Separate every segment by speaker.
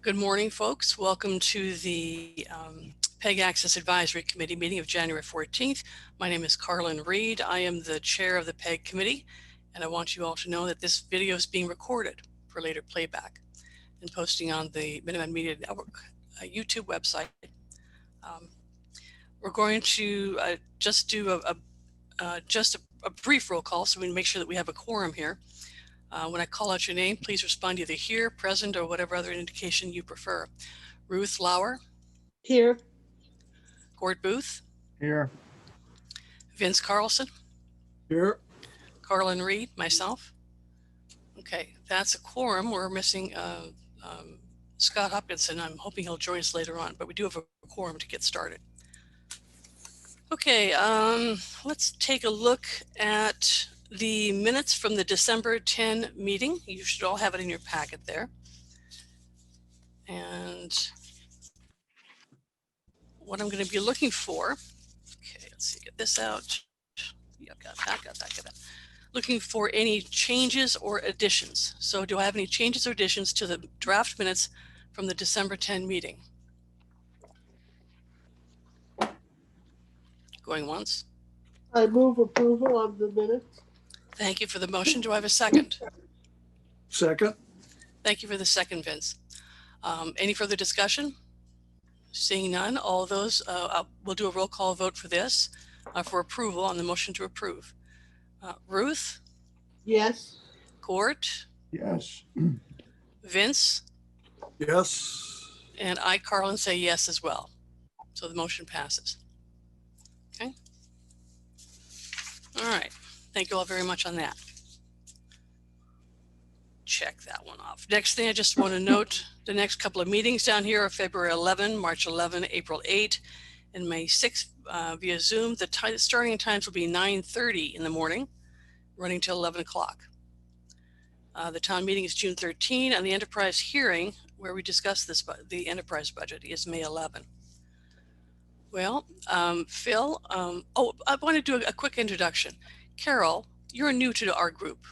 Speaker 1: Good morning, folks. Welcome to the PEG Access Advisory Committee meeting of January 14th. My name is Carlin Reed. I am the chair of the PEG committee, and I want you all to know that this video is being recorded for later playback and posting on the Minuteman Media Network YouTube website. We're going to just do a brief roll call so we can make sure that we have a quorum here. When I call out your name, please respond either here, present, or whatever other indication you prefer. Ruth Lauer.
Speaker 2: Here.
Speaker 1: Gord Booth.
Speaker 3: Here.
Speaker 1: Vince Carlson.
Speaker 3: Here.
Speaker 1: Carlin Reed, myself. Okay, that's a quorum. We're missing Scott Hopkinson. I'm hoping he'll join us later on, but we do have a quorum to get started. Okay, let's take a look at the minutes from the December 10 meeting. You should all have it in your packet there. And what I'm going to be looking for, okay, let's see, get this out. Yeah, got that. Looking for any changes or additions. So do I have any changes or additions to the draft minutes from the December 10 meeting? Going once.
Speaker 2: I move approval of the minutes.
Speaker 1: Thank you for the motion. Do I have a second?
Speaker 3: Second.
Speaker 1: Thank you for the second, Vince. Any further discussion? Seeing none, all those, we'll do a roll call vote for this, for approval on the motion to approve. Ruth?
Speaker 2: Yes.
Speaker 1: Gort?
Speaker 3: Yes.
Speaker 1: Vince?
Speaker 3: Yes.
Speaker 1: And I, Carlin, say yes as well. So the motion passes. Okay. All right. Thank you all very much on that. Check that one off. Next thing I just want to note, the next couple of meetings down here are February 11, March 11, April 8, and May 6 via Zoom. The starting times will be 9:30 in the morning, running till 11 o'clock. The town meeting is June 13, and the enterprise hearing, where we discuss this, the enterprise budget, is May 11. Well, Phil, I want to do a quick introduction. Carol, you're new to our group.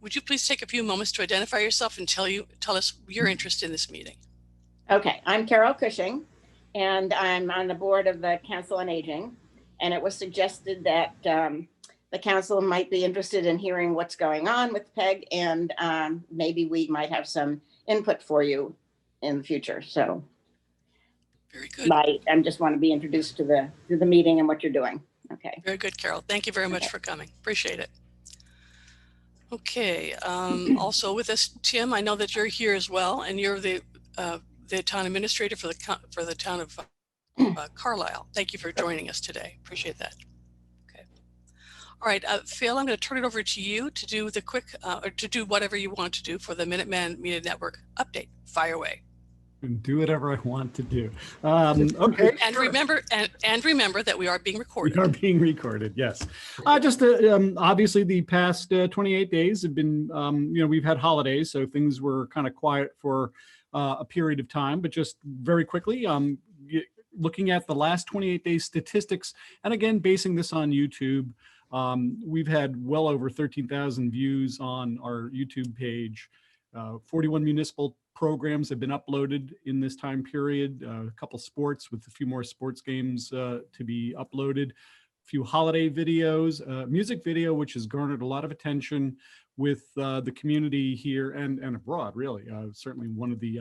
Speaker 1: Would you please take a few moments to identify yourself and tell us your interest in this meeting?
Speaker 4: Okay, I'm Carol Cushing, and I'm on the board of the Council on Aging. And it was suggested that the council might be interested in hearing what's going on with PEG, and maybe we might have some input for you in the future. So,
Speaker 1: very good.
Speaker 4: I just want to be introduced to the meeting and what you're doing. Okay.
Speaker 1: Very good, Carol. Thank you very much for coming. Appreciate it. Okay. Also with us, Tim, I know that you're here as well, and you're the town administrator for the town of Carlisle. Thank you for joining us today. Appreciate that. Okay. All right, Phil, I'm going to turn it over to you to do the quick, or to do whatever you want to do for the Minuteman Media Network update. Fire away.
Speaker 3: And do whatever I want to do. Okay.
Speaker 1: And sure. remember that we are being recorded.
Speaker 3: We are being recorded. Yes. Just obviously the past 28 days have been, we've had holidays, so things were kind of quiet for a period of time. But just very quickly, looking at the last 28 days statistics, and again basing this on YouTube, we've had well over 13,000 views on our YouTube page. 41 municipal programs have been uploaded in this time period, a couple sports with a few more sports games to be uploaded, a few holiday videos, music video, which has garnered a lot of attention with the community here and abroad, really. Certainly one of the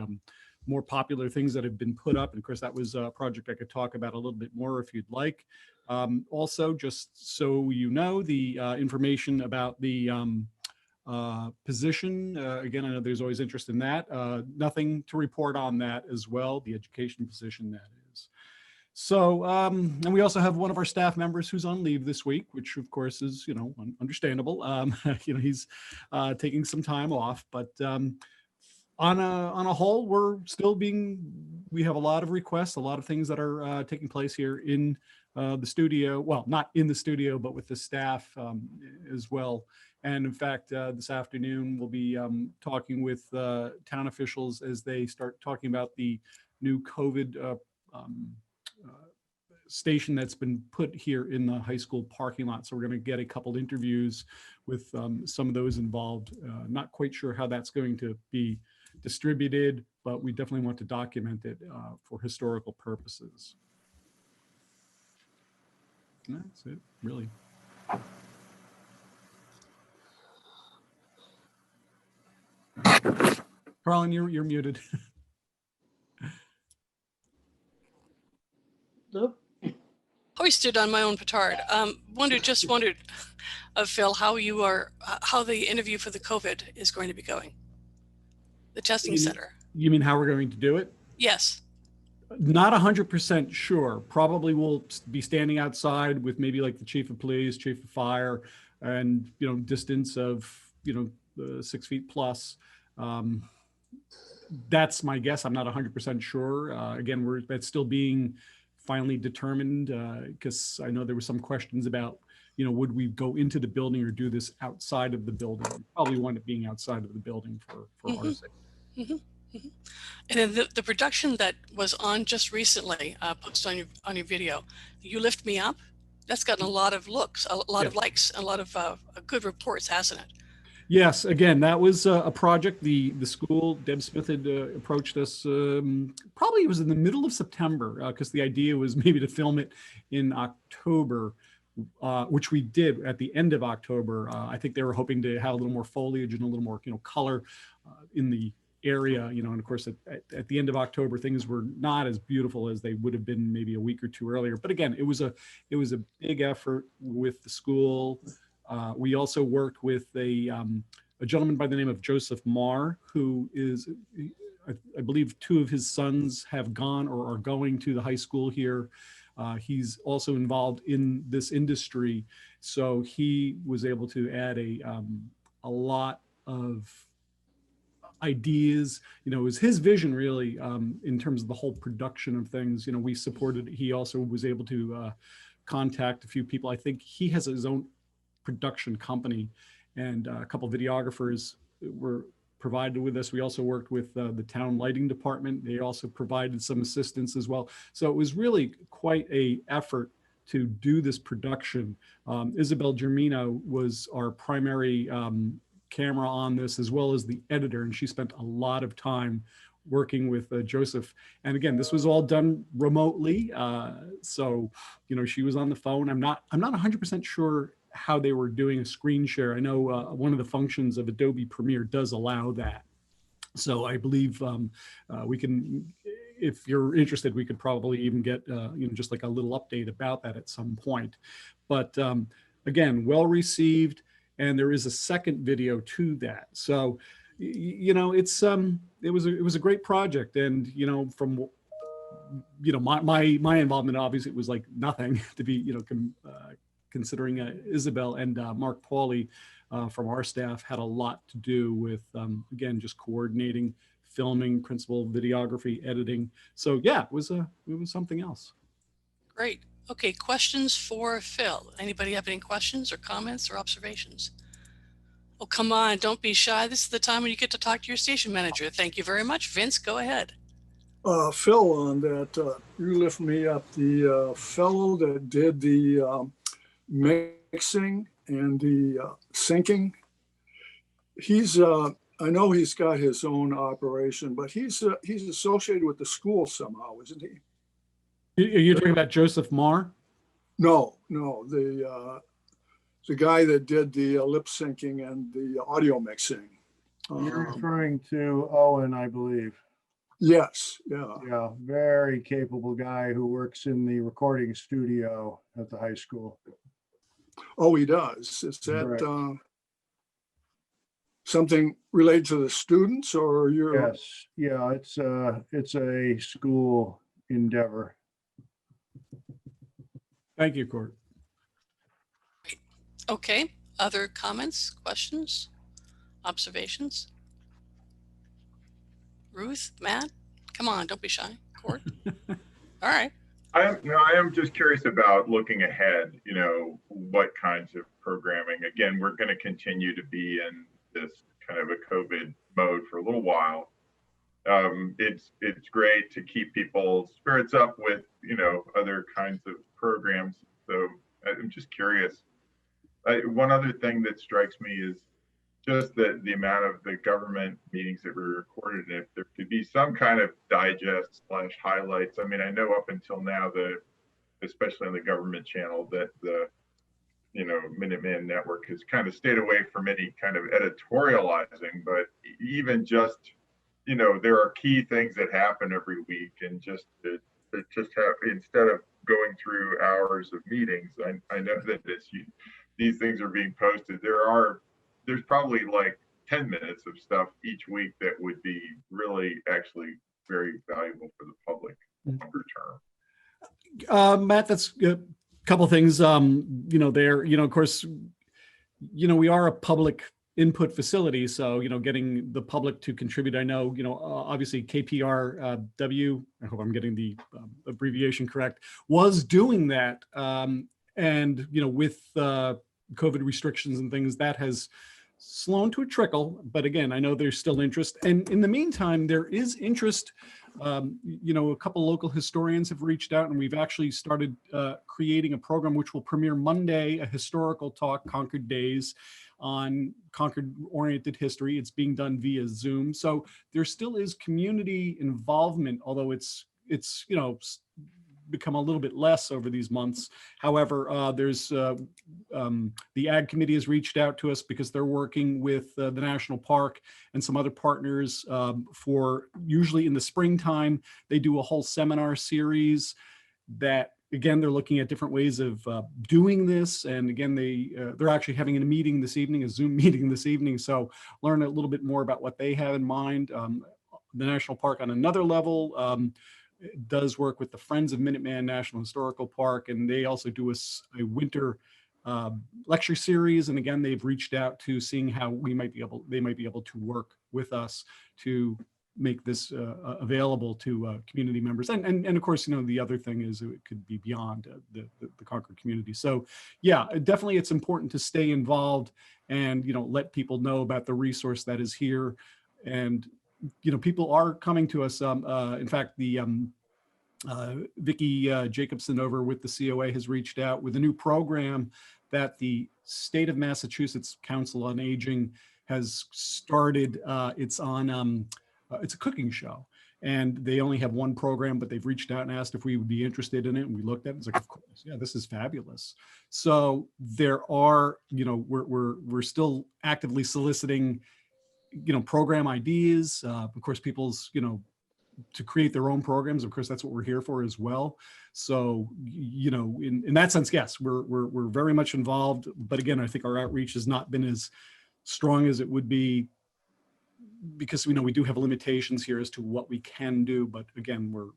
Speaker 3: more popular things that have been put up. And of course, that was a project I could talk about a little bit more if you'd like. Also, just so you know, the information about the position. Again, I know there's always interest in that. Nothing to report on that as well, the education position that is. So, and we also have one of our staff members who's on leave this week, which of course is, understandable. He's taking some time off, but on a whole, we have a lot of requests, a lot of things that are taking place here in the studio. Well, not in the studio, but with the staff as well. And in fact, this afternoon, we'll be talking with town officials as they start talking about the new COVID station that's been put here in the high school parking lot. So we're going to get a couple interviews with some of those involved. Not quite sure how that's going to be distributed, but we definitely want to document it for historical purposes. And that's it, really. Carlin, you're muted.
Speaker 2: Nope.
Speaker 1: Hoisted on my own petard. Just wondered, Phil, how the interview for the COVID is going to be going. The testing center.
Speaker 3: You mean how we're going to do it?
Speaker 1: Yes.
Speaker 3: Not 100% sure. Probably we'll be standing outside with maybe like the chief of police, chief of fire, and distance of 6 feet plus. That's my guess. I'm not 100% sure. Again, that's still being finally determined, because I know there were some questions about, would we go into the building or do this outside of the building? Probably wind up being outside of the building for our sake.
Speaker 1: Mm-hmm. Mm-hmm. And then the production that was on just recently, posted on your video, You Lift Me Up, that's gotten a lot of looks, a lot of likes, a lot of good reports, hasn't it?
Speaker 3: Yes, again, that was a project. The school, Deb Smith had approached us, probably it was in the middle of September, because the idea was maybe to film it in October, which we did at the end of October. I think they were hoping to have a little more foliage and a little more color in the area, and of course at the end of October things were not as beautiful as they would have been maybe a week or two earlier. But again, it was a big effort with the school. We also worked with a gentleman by the name of Joseph Marr, who is, I believe 2 of his sons have gone or are going to the high school here. He's also involved in this industry, so he was able to add a lot of ideas. It was his vision really, in terms of the whole production of things. We supported. He also was able to contact a few people. I think he has his own production company, and a couple of videographers were provided with us. We also worked with the town lighting department. They also provided some assistance as well. So it was really quite a effort to do this production. Isabel Germino was our primary camera on this, as well as the editor, and she spent a lot of time working with Joseph. And again, this was all done remotely, so she was on the phone. I'm not 100% sure how they were doing a screen share. I know one of the functions of Adobe Premiere does allow that, so I believe we can, if you're interested, we could probably even get just like a little update about that at some point. But again, well received. And there is a second video to that. So, it's it was a great project. And from my involvement, obviously it was like nothing to be considering Isabel and Mark Pauly from our staff had a lot to do with again just coordinating, filming, principal videography, editing. So yeah, it was something else.
Speaker 1: Great. Okay, questions for Phil. Anybody have any questions or comments or observations? Oh, come on, don't be shy. This is the time when you get to talk to your station manager. Thank you very much. Vince, go ahead.
Speaker 5: Phil, on that, You Lift Me Up, the fellow that did the mixing and the syncing, he's, I know he's got his own operation, but he's associated with the school somehow, isn't he?
Speaker 3: You're talking about Joseph Marr?
Speaker 5: No, the guy that did the lip syncing and the audio mixing.
Speaker 6: You're referring to Owen, I believe.
Speaker 5: Yes, yeah.
Speaker 6: Yeah, very capable guy who works in the recording studio at the high school.
Speaker 5: Oh, he does. Is that
Speaker 6: Correct.
Speaker 5: Something related to the students, or you're?
Speaker 6: Yes, yeah, it's a school endeavor.
Speaker 3: Thank you, Court.
Speaker 1: Okay, other comments, questions, observations? Ruth, Matt, come on, don't be shy. Court. All right.
Speaker 7: I am just curious about looking ahead, what kinds of programming. Again, we're going to continue to be in this kind of a COVID mode for a little while. It's great to keep people's spirits up with, other kinds of programs. So I'm just curious. One other thing that strikes me is just the amount of the government meetings that were recorded, and if there could be some kind of digest slash highlights. I mean, I know up until now, especially on the government channel, that the Minuteman Network has kind of stayed away from any kind of editorializing, but even just, there are key things that happen every week, and just to just have, instead of going through hours of meetings, I know that these things are being posted. There's probably like 10 minutes of stuff each week that would be really actually very valuable for the public longer term.
Speaker 3: Matt, that's a couple of things. Of course, we are a public input facility, so getting the public to contribute. I know, obviously KPRW, I hope I'm getting the abbreviation correct, was doing that, and with COVID restrictions and things, that has slowed to a trickle. But again, I know there's still interest, and in the meantime, there is interest. A couple local historians have reached out, and we've actually started creating a program which will premiere Monday, a historical talk, Concord Days, on Concord-oriented history. It's being done via Zoom. So there still is community involvement, although it's become a little bit less over these months. However, there's the Ag Committee has reached out to us because they're working with the National Park and some other partners for, usually in the springtime, they do a whole seminar series that, again, they're looking at different ways of doing this. And again, they're actually having a meeting this evening, a Zoom meeting this evening. So learn a little bit more about what they have in mind. The National Park on another level does work with the Friends of Minuteman National Historical Park, and they also do a winter lecture series. And again, they've reached out to seeing how they might be able to work with us to make this available to community members. And of course, the other thing is it could be beyond the Concord community. So yeah, definitely it's important to stay involved and, let people know about the resource that is here. And, people are coming to us. In fact, the Vicki Jacobson over with the COA has reached out with a new program that the state of Massachusetts Council on Aging has started. It's on, it's a cooking show, and they only have one program, but they've reached out and asked if we would be interested in it. And we looked at it, it's like, of course, yeah, this is fabulous. So there are, we're still actively soliciting, program ideas. Of course, people's, to create their own programs. Of course, that's what we're here for as well. So, in that sense, yes, we're very much involved. But again, I think our outreach has not been as strong as it would be, because we do have limitations here as to what we can do. But again, we're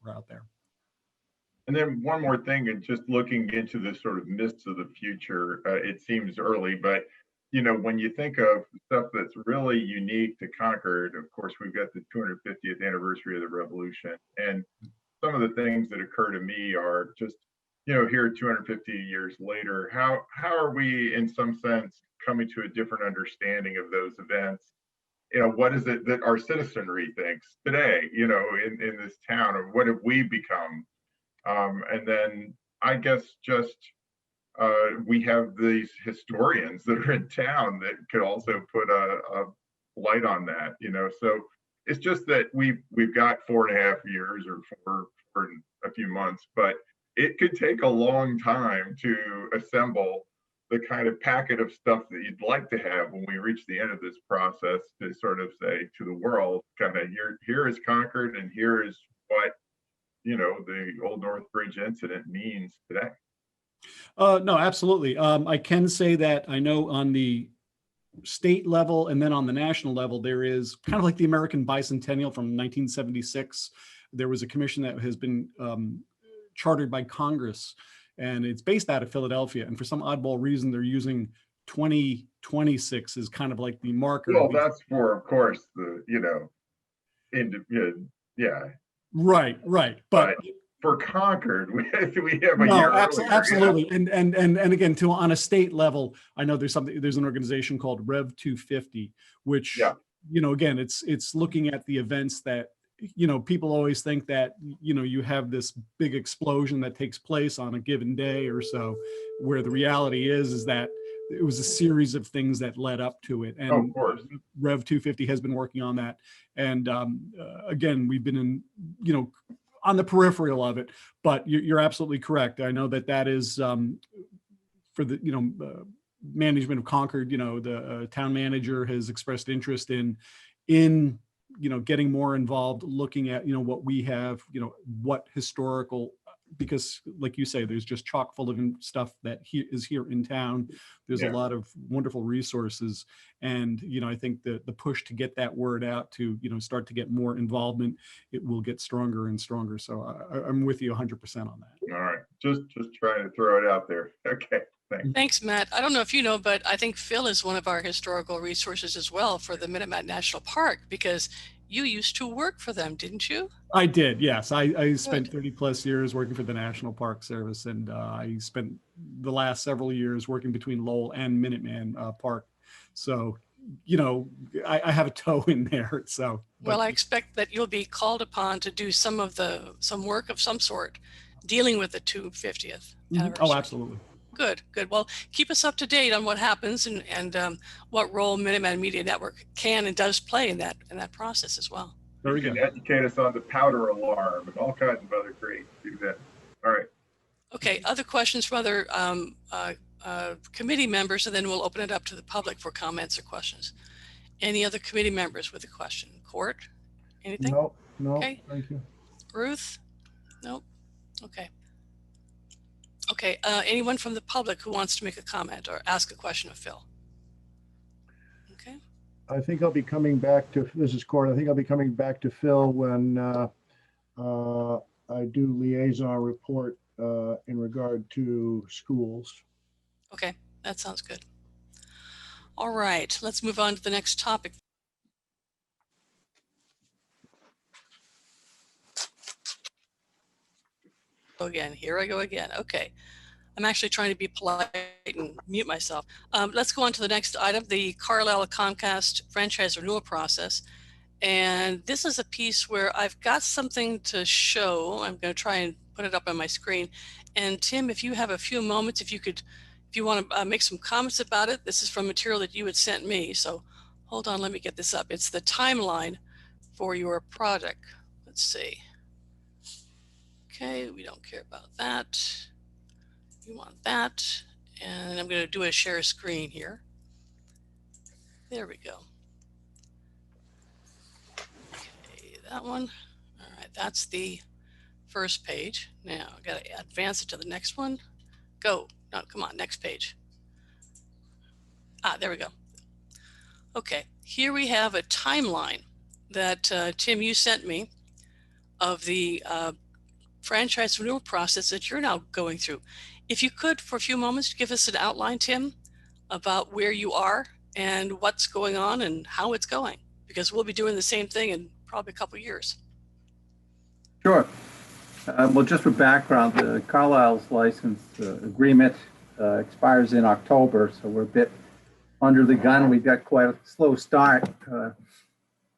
Speaker 3: out there.
Speaker 7: And then one more thing, and just looking into the sort of mists of the future, it seems early, but when you think of stuff that's really unique to Concord, of course, we've got the 250th anniversary of the Revolution. And some of the things that occur to me are just, here 250 years later, how are we in some sense coming to a different understanding of those events? What is it that our citizenry thinks today, in this town, or what have we become? And then I guess just, we have these historians that are in town that could also put a light on that, so it's just that we've got 4.5 years or for a few months, but it could take a long time to assemble the kind of packet of stuff that you'd like to have when we reach the end of this process, to sort of say to the world, kind of, here is Concord, and here is what, the Old North Bridge incident means today.
Speaker 3: No, absolutely. I can say that I know on the state level and then on the national level, there is kind of like the American Bicentennial from 1976. There was a commission that has been chartered by Congress, and it's based out of Philadelphia. And for some oddball reason, they're using 2026 as kind of like the marker.
Speaker 7: Well, that's for, of course, the, yeah.
Speaker 3: Right. But
Speaker 7: for Concord, we have a
Speaker 3: no,
Speaker 7: year
Speaker 3: absolutely. Yeah. And again, on a state level, I know there's an organization called Rev 250, which, again, it's looking at the events that, people always think that, you have this big explosion that takes place on a given day or so, where the reality is that it was a series of things that led up to it.
Speaker 7: Oh,
Speaker 3: And
Speaker 7: of course.
Speaker 3: Rev 250 has been working on that. And again, we've been in, on the peripheral of it, but you're absolutely correct. I know that is for the, management of Concord, the town manager has expressed interest in getting more involved, looking at, what we have, what historical, because like you say, there's just chock full of stuff that is here in town. There's a lot of wonderful resources. And, I think the push to get that word out to, start to get more involvement, it will get stronger and stronger. So I'm with you 100% on that.
Speaker 7: All right. Just trying to throw it out there. Okay. Thanks.
Speaker 1: Thanks, Matt. I don't know if you know, but I think Phil is one of our historical resources as well for the Minnetonka National Park, because you used to work for them, didn't you?
Speaker 3: I did, yes. I spent 30 plus years working for the National Park Service, and I spent the last several years working between Lowell and Minuteman Park. So, I have a toe in there. So,
Speaker 1: well, I expect that you'll be called upon to do some work of some sort dealing with the 250th anniversary.
Speaker 3: Oh, absolutely.
Speaker 1: Good. Well, keep us up to date on what happens and what role Minuteman Media Network can and does play in that process as well.
Speaker 3: Very
Speaker 7: You
Speaker 3: good.
Speaker 7: can educate us on the powder alarm and all kinds of other great events. All right.
Speaker 1: Okay. Other questions from other committee members, and then we'll open it up to the public for comments or questions. Any other committee members with a question? Court? Anything?
Speaker 6: No,
Speaker 1: Okay.
Speaker 6: thank you.
Speaker 1: Ruth? Nope. Okay. Okay, anyone from the public who wants to make a comment or ask a question of Phil? Okay.
Speaker 6: I think I'll be coming back to, this is Court, I think I'll be coming back to Phil when I do liaison report in regard to schools.
Speaker 1: Okay, that sounds good. All right, let's move on to the next topic. Here I go again. Okay. I'm actually trying to be polite and mute myself. Let's go on to the next item, the Carlisle Comcast franchise renewal process. And this is a piece where I've got something to show. I'm going to try and put it up on my screen. And Tim, if you have a few moments, if you want to make some comments about it, this is from material that you had sent me. So hold on, let me get this up. It's the timeline for your project. Let's see. Okay, we don't care about that. You want that. And I'm going to do a share screen here. There we go. Okay, that one. All right, that's the first page. Now I got to advance it to the next one. Go. No, come on, next page. There we go. Okay, here we have a timeline that Tim, you sent me of the franchise renewal process that you're now going through. If you could, for a few moments, give us an outline, Tim, about where you are and what's going on and how it's going, because we'll be doing the same thing in probably a couple of years.
Speaker 8: Sure. Well, just for background, the Carlisle's license agreement expires in October, so we're a bit under the gun. We've got quite a slow start,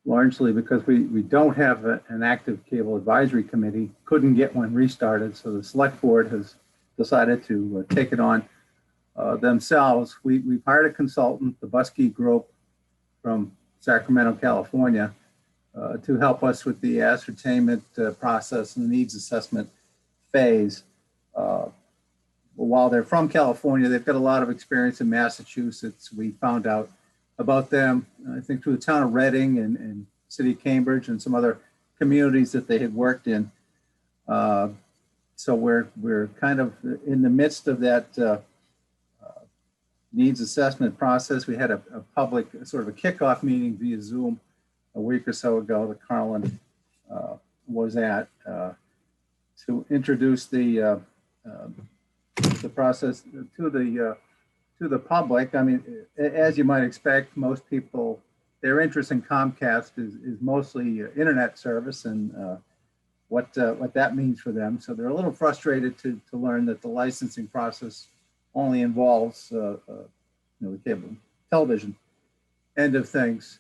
Speaker 8: largely because we don't have an active cable advisory committee, couldn't get one restarted, so the select board has decided to take it on themselves. We've hired a consultant, the Buskey Group from Sacramento, California, to help us with the ascertainment process and the needs assessment phase. While they're from California, they've got a lot of experience in Massachusetts. We found out about them, I think, through the town of Reading and city of Cambridge and some other communities that they had worked in. So we're kind of in the midst of that needs assessment process. We had a public sort of a kickoff meeting via Zoom a week or so ago that Carlin was at to introduce the process to the public. I mean, as you might expect, most people, their interest in Comcast is mostly internet service and what that means for them. So they're a little frustrated to learn that the licensing process only involves the cable television end of things.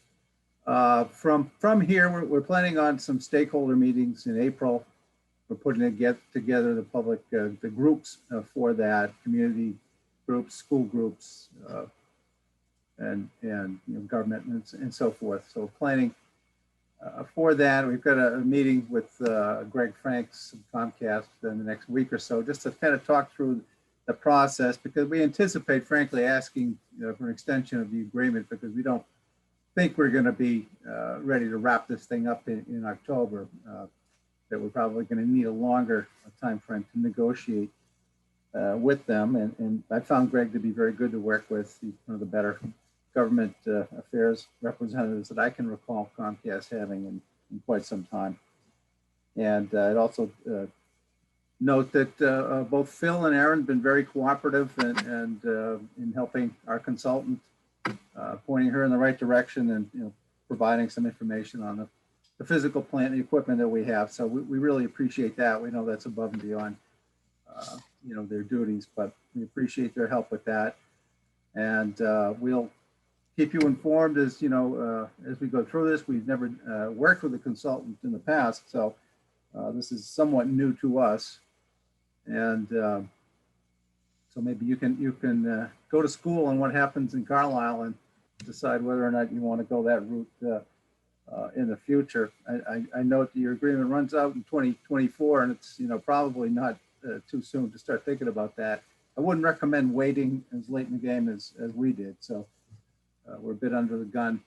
Speaker 8: From here, we're planning on some stakeholder meetings in April. We're putting together the public, the groups for that, community groups, school groups, and government and so forth. So planning for that, we've got a meeting with Greg Franks of Comcast in the next week or so, just to kind of talk through the process, because we anticipate, frankly, asking for an extension of the agreement, because we don't think we're going to be ready to wrap this thing up in October. That we're probably going to need a longer time frame to negotiate with them. And I found Greg to be very good to work with. He's one of the better government affairs representatives that I can recall Comcast having in quite some time. And I'd also note that both Phil and Aaron have been very cooperative and in helping our consultant, pointing her in the right direction, and providing some information on the physical plant and the equipment that we have. So we really appreciate that. We know that's above and beyond their duties, but we appreciate their help with that. And we'll keep you informed as we go through this. We've never worked with a consultant in the past, so this is somewhat new to us. And so maybe you can go to school on what happens in Carlisle and decide whether or not you want to go that route in the future. I note that your agreement runs out in 2024, and it's probably not too soon to start thinking about that. I wouldn't recommend waiting as late in the game as we did. So we're a bit under the gun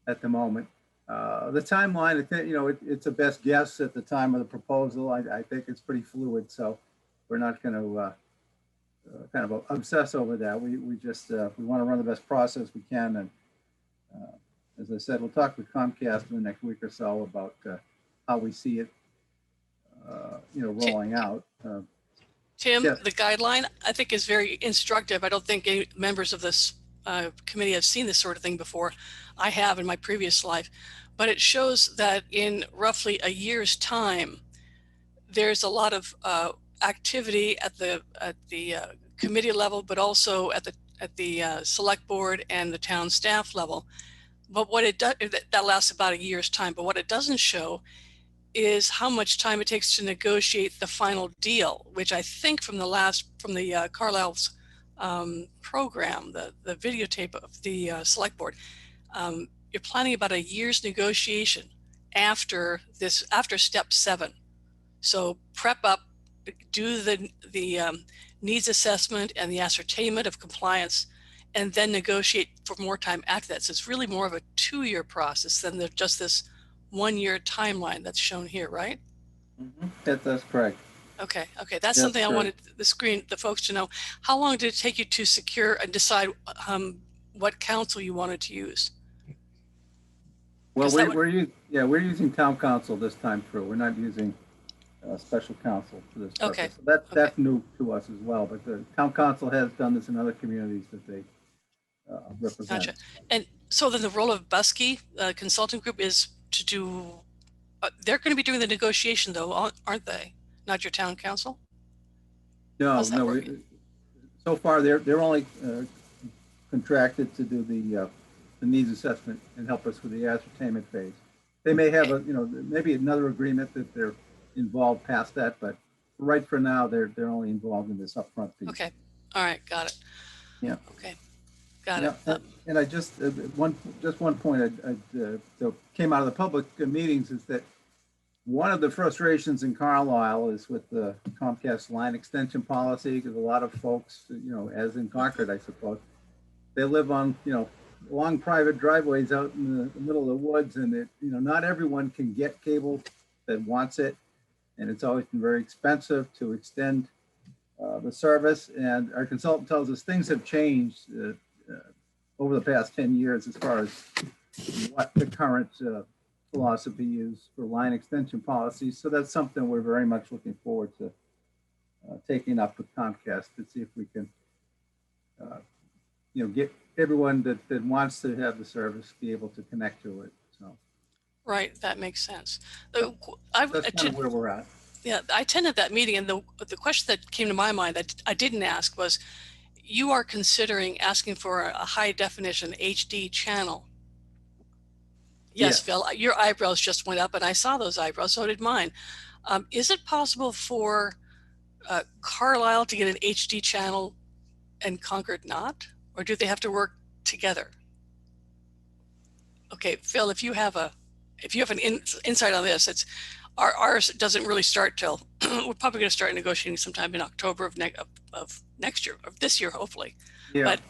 Speaker 8: at the moment. The timeline, I think, it's a best guess at the time of the proposal. I think it's pretty fluid, so we're not going to kind of obsess over that. We just we want to run the best process we can. And as I said, we'll talk with Comcast in the next week or so about how we see it, rolling out.
Speaker 1: Tim,
Speaker 8: Yes.
Speaker 1: the guideline, I think, is very instructive. I don't think any members of this committee have seen this sort of thing before. I have in my previous life, but it shows that in roughly a year's time, there's a lot of activity at the committee level, but also at the select board and the town staff level. But what it does, that lasts about a year's time. But what it doesn't show is how much time it takes to negotiate the final deal, which I think from the Carlisle's program, the videotape of the select board, you're planning about a year's negotiation after step 7. So prep up, do the needs assessment and the ascertainment of compliance, and then negotiate for more time after that. So it's really more of a 2-year process than just this 1-year timeline that's shown here, right?
Speaker 8: Mm-hmm. That's correct.
Speaker 1: Okay. That's something I wanted the folks to know. How long did it take you to secure and decide what council you wanted to use?
Speaker 8: Well, we're using town council this time through. We're not using special counsel for this purpose.
Speaker 1: Okay.
Speaker 8: So that's new to us as well. But the town council has done this in other communities that they represent.
Speaker 1: Gotcha. And so then the role of Buskey Consulting Group is to do. They're going to be doing the negotiation, though, aren't they? Not your town council?
Speaker 8: No. So far, they're only contracted to do the needs assessment and help us with the ascertainment phase. They may have maybe another agreement that they're involved past that, but right for now, they're only involved in this upfront piece.
Speaker 1: Okay. All right. Got it.
Speaker 8: Yeah.
Speaker 1: Okay. Got it.
Speaker 8: And I just one point that came out of the public meetings is that one of the frustrations in Carlisle is with the Comcast line extension policy, because a lot of folks, as in Concord, I suppose, they live on, long private driveways out in the middle of the woods, and not everyone can get cable that wants it. And it's always been very expensive to extend the service. And our consultant tells us things have changed over the past 10 years as far as what the current philosophy is for line extension policies. So that's something we're very much looking forward to taking up with Comcast to see if we can, get everyone that wants to have the service be able to connect to it. So.
Speaker 1: Right. That makes sense.
Speaker 8: That's kind of where we're at.
Speaker 1: Yeah, I attended that meeting, and the question that came to my mind that I didn't ask was, you are considering asking for a high definition HD channel. Yes, Phil, your eyebrows just went up, and I saw those eyebrows, so did mine. Is it possible for Carlisle to get an HD channel and Concord not? Or do they have to work together? Okay, Phil, if you have an insight on this, it's ours doesn't really start till we're probably going to start negotiating sometime in October of next year, of this year, hopefully.
Speaker 8: Yeah.
Speaker 1: But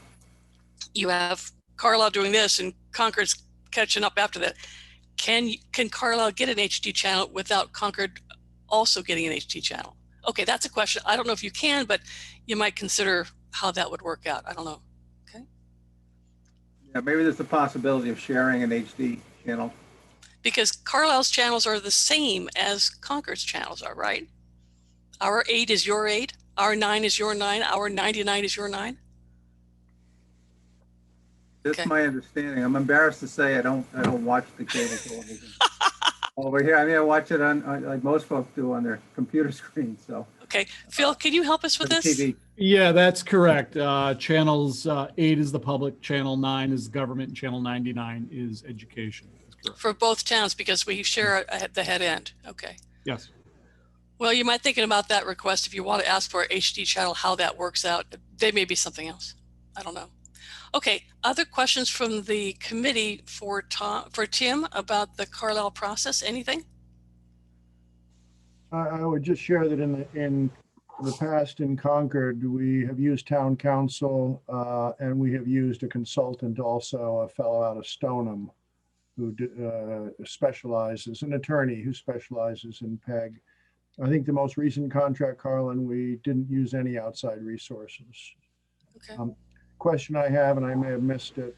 Speaker 1: you have Carlisle doing this and Concord's catching up after that. Can Carlisle get an HD channel without Concord also getting an HD channel? Okay, that's a question. I don't know if you can, but you might consider how that would work out. I don't know. Okay.
Speaker 8: Yeah, maybe there's the possibility of sharing an HD channel.
Speaker 1: Because Carlisle's channels are the same as Concord's channels are, right? Our 8 is your 8, our 9 is your 9, our 99 is your 9.
Speaker 8: That's
Speaker 1: Okay.
Speaker 8: my understanding. I'm embarrassed to say I don't watch the cable television over here. I mean, I watch it on like most folks do on their computer screen. So
Speaker 1: Okay, Phil, can you help us with
Speaker 8: the
Speaker 1: this?
Speaker 8: TV.
Speaker 3: Yeah, that's correct. Channels 8 is the public, channel 9 is government, and channel 99 is education. That's correct.
Speaker 1: For both towns, because we share the head end. Okay.
Speaker 3: Yes.
Speaker 1: Well, you might thinking about that request if you want to ask for an HD channel, how that works out. They may be something else. I don't know. Okay, other questions from the committee for Tim about the Carlisle process? Anything?
Speaker 6: I would just share that in the past in Concord, we have used town council and we have used a consultant also, a fellow out of Stoneham who specializes, an attorney who specializes in PEG. I think the most recent contract, Carlin, we didn't use any outside resources.
Speaker 1: Okay.
Speaker 6: Question I have, and I may have missed it,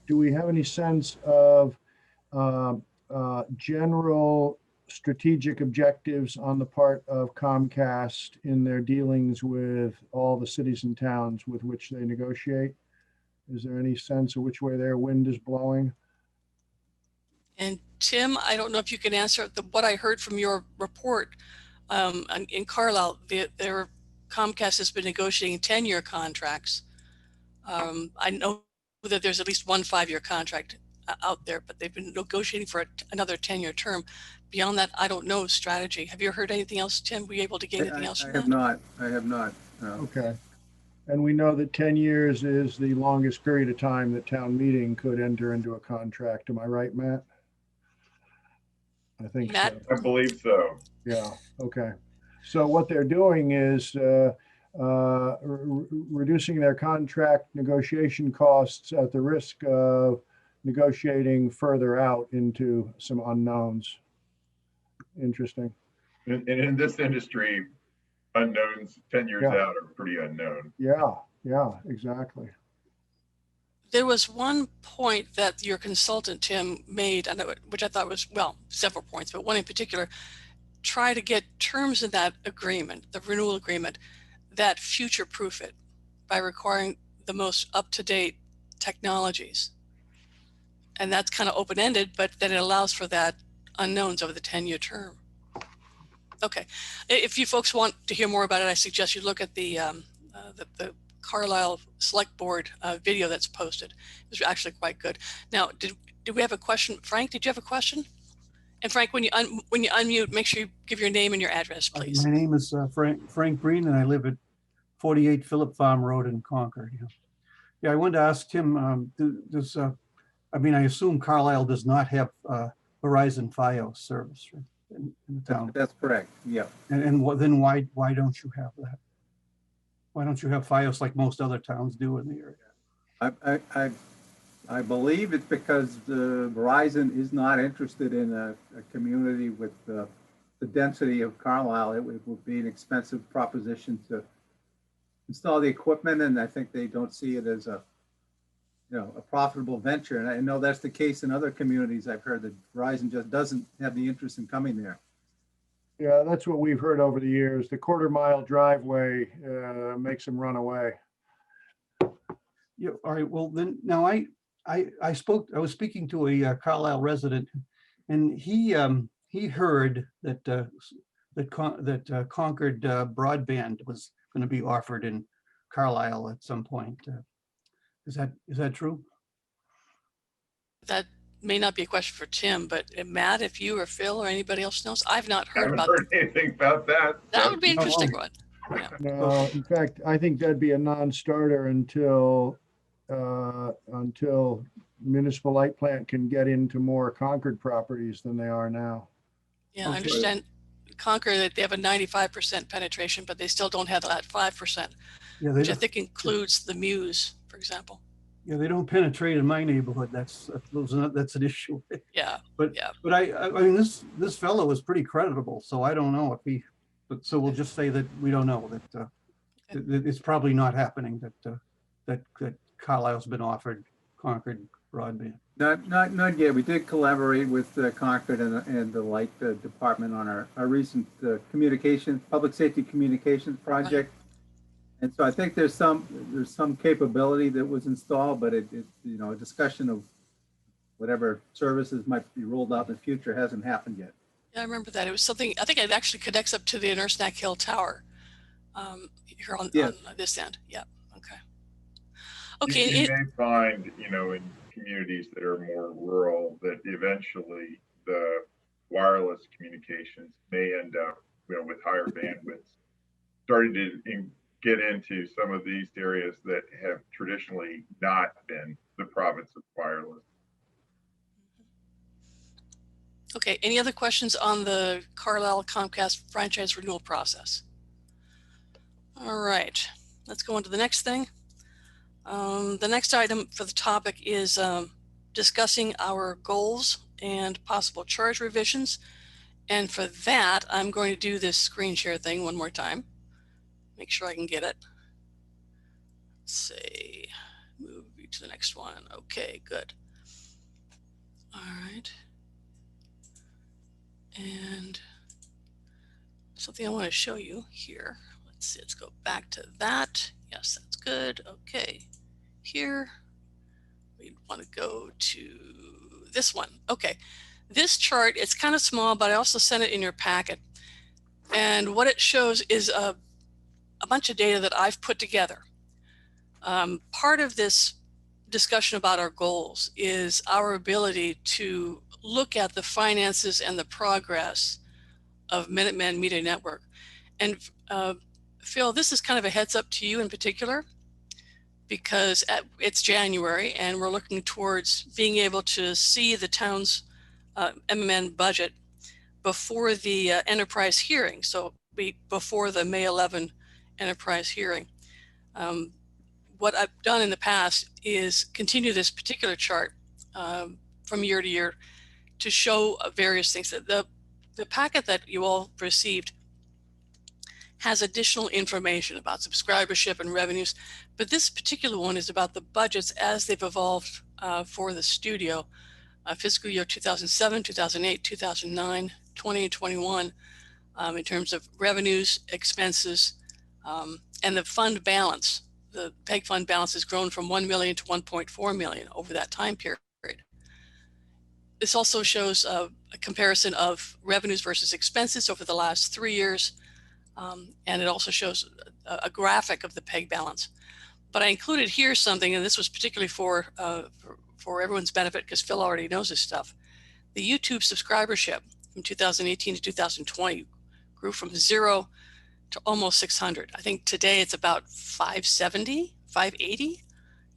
Speaker 6: do we have any sense of general strategic objectives on the part of Comcast in their dealings with all the cities and towns with which they negotiate? Is there any sense of which way their wind is blowing?
Speaker 1: And Tim, I don't know if you can answer what I heard from your report in Carlisle. Their Comcast has been negotiating 10-year contracts. I know that there's at least one 5-year contract out there, but they've been negotiating for another 10-year term. Beyond that, I don't know strategy. Have you heard anything else, Tim? Were you able to get anything else from that?
Speaker 8: I have not. No.
Speaker 6: Okay. And we know that 10 years is the longest period of time that town meeting could enter into a contract. Am I right, Matt? I think
Speaker 1: Matt?
Speaker 6: so.
Speaker 7: I believe so.
Speaker 6: Yeah, okay. So what they're doing is reducing their contract negotiation costs at the risk of negotiating further out into some unknowns. Interesting.
Speaker 7: And in this industry, unknowns 10 years
Speaker 6: Yeah.
Speaker 7: out are pretty unknown.
Speaker 6: Yeah, exactly.
Speaker 1: There was one point that your consultant, Tim, made, which I thought was, well, several points, but one in particular, try to get terms in that agreement, the renewal agreement, that future-proof it by requiring the most up-to-date technologies. And that's kind of open-ended, but then it allows for that unknowns over the 10-year term. Okay, if you folks want to hear more about it, I suggest you look at the Carlisle Select Board video that's posted. It was actually quite good. Now, did we have a question? Frank, did you have a question? And Frank, when you unmute, make sure you give your name and your address, please.
Speaker 9: My name is Frank Breen, and I live at 48 Phillip Farm Road in Concord. Yeah, I wanted to ask Tim, I mean, I assume Carlisle does not have Verizon Fios service in the town.
Speaker 8: That's correct. Yeah.
Speaker 9: And then why don't you have that? Why don't you have Fios like most other towns do in the area?
Speaker 8: I believe it's because Verizon is not interested in a community with the density of Carlisle. It would be an expensive proposition to install the equipment, and I think they don't see it as a profitable venture. And I know that's the case in other communities. I've heard that Verizon just doesn't have the interest in coming there.
Speaker 6: Yeah, that's what we've heard over the years. The quarter-mile driveway makes them run away.
Speaker 9: Yeah, all right. Well, then now I was speaking to a Carlisle resident, and he heard that Concord broadband was going to be offered in Carlisle at some point. Is that true?
Speaker 1: That may not be a question for Tim, but Matt, if you or Phil or anybody else knows, I've not
Speaker 7: I
Speaker 1: heard
Speaker 7: haven't
Speaker 1: about
Speaker 7: heard anything about that.
Speaker 1: that.
Speaker 7: So
Speaker 1: Would be an interesting one.
Speaker 6: No, in fact, I think that'd be a non-starter until municipal light plant can get into more Concord properties than they are now.
Speaker 1: Yeah, I
Speaker 3: Okay.
Speaker 1: understand Concord, that they have a 95% penetration, but they still don't have that 5%,
Speaker 9: Yeah,
Speaker 1: which I think includes the Muse, for example.
Speaker 9: yeah, they don't penetrate in my neighborhood. That's an issue.
Speaker 1: Yeah,
Speaker 9: But
Speaker 1: yeah.
Speaker 9: but I mean this fellow is pretty creditable, so I don't know if he. But so we'll just say that we don't know that it's probably not happening that Carlisle's been offered Concord broadband.
Speaker 8: Not yet. We did collaborate with Concord and the light department on our recent public safety communications project. And so I think there's some capability that was installed, but it's a discussion of whatever services might be rolled out in the future hasn't happened yet.
Speaker 1: Yeah, I remember that. It was something, I think it actually connects up to the Intersnack Hill Tower here on this end. Yeah, okay. Okay.
Speaker 7: You may find, in communities that are more rural, that eventually the wireless communications may end up, with higher bandwidths, starting to get into some of these areas that have traditionally not been the province of wireless.
Speaker 1: Okay, any other questions on the Carlisle Comcast franchise renewal process? All right, let's go on to the next thing. The next item for the topic is discussing our goals and possible charge revisions. And for that, I'm going to do this screen share thing one more time. Make sure I can get it. Let's see, move you to the next one. Okay, good. All right. And something I want to show you here. Let's see, let's go back to that. Yes, that's good. Okay, here we want to go to this one. Okay, this chart, it's kind of small, but I also sent it in your packet. And what it shows is a bunch of data that I've put together. Part of this discussion about our goals is our ability to look at the finances and the progress of Minuteman Media Network. And Phil, this is kind of a heads up to you in particular, because it's January and we're looking towards being able to see the town's MMN budget before the enterprise hearing. So before the May 11 enterprise hearing. What I've done in the past is continue this particular chart from year to year to show various things. The packet that you all received has additional information about subscribership and revenues, but this particular one is about the budgets as they've evolved for the studio, fiscal year 2007, 2008, 2009, 20, and 21, in terms of revenues, expenses, and the fund balance. The PEG fund balance has grown from 1 million to 1.4 million over that time period. This also shows a comparison of revenues versus expenses over the last 3 years. And it also shows a graphic of the PEG balance. But I included here something, and this was particularly for everyone's benefit because Phil already knows this stuff. The YouTube subscribership from 2018 to 2020 grew from 0 to almost 600. I think today it's about 570, 580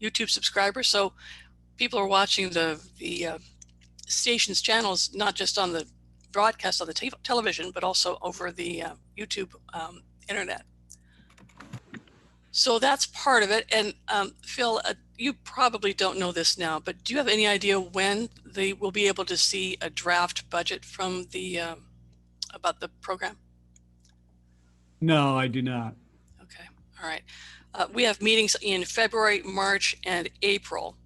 Speaker 1: YouTube subscribers. So people are watching the station's channels, not just on the broadcast on the television, but also over the YouTube internet. So that's part of it. And Phil, you probably don't know this now, but do you have any idea when they will be able to see a draft budget from the about the program?
Speaker 3: No, I do not.
Speaker 1: Okay, all right. We have meetings in February, March, and April.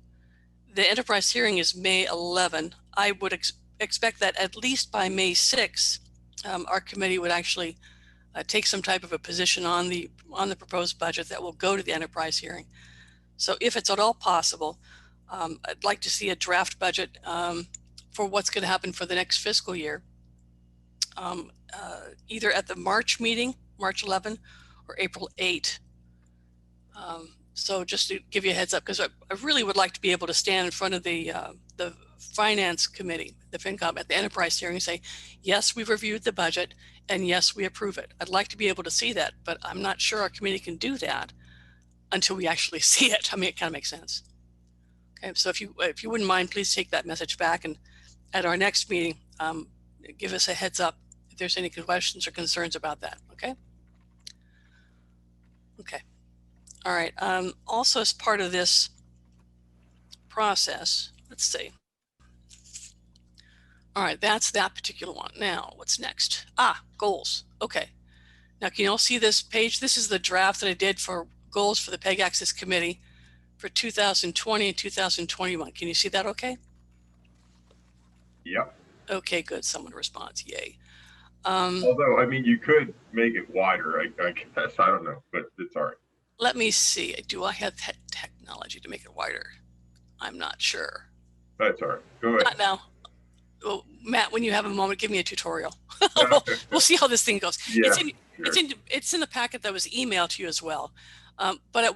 Speaker 1: The enterprise hearing is May 11. I would expect that at least by May 6, our committee would actually take some type of a position on the proposed budget that will go to the enterprise hearing. So if it's at all possible, I'd like to see a draft budget for what's going to happen for the next fiscal year, either at the March meeting, March 11, or April 8. So just to give you a heads up, because I really would like to be able to stand in front of the finance committee, the FinCom, at the enterprise hearing and say, yes, we've reviewed the budget and yes, we approve it. I'd like to be able to see that, but I'm not sure our committee can do that until we actually see it. I mean, it kind of makes sense. Okay, so if you wouldn't mind, please take that message back, and at our next meeting, give us a heads up if there's any questions or concerns about that. Okay. Okay. All right. Also, as part of this process, let's see. All right, that's that particular one. Now, what's next? Goals. Okay. Now, can you all see this page? This is the draft that I did for goals for the PEG Access Committee for 2020 and 2021. Can you see that okay?
Speaker 7: Yep.
Speaker 1: Okay, good. Someone responds. Yay.
Speaker 7: Although, I mean, you could make it wider, I guess. I don't know, but it's all right.
Speaker 1: Let me see. Do I have technology to make it wider? I'm not sure.
Speaker 7: That's all right. Go ahead.
Speaker 1: Not now. Oh, Matt, when you have a moment, give me a tutorial. We'll see how this thing goes.
Speaker 7: Yeah,
Speaker 1: It's in the packet that was emailed to you as well. But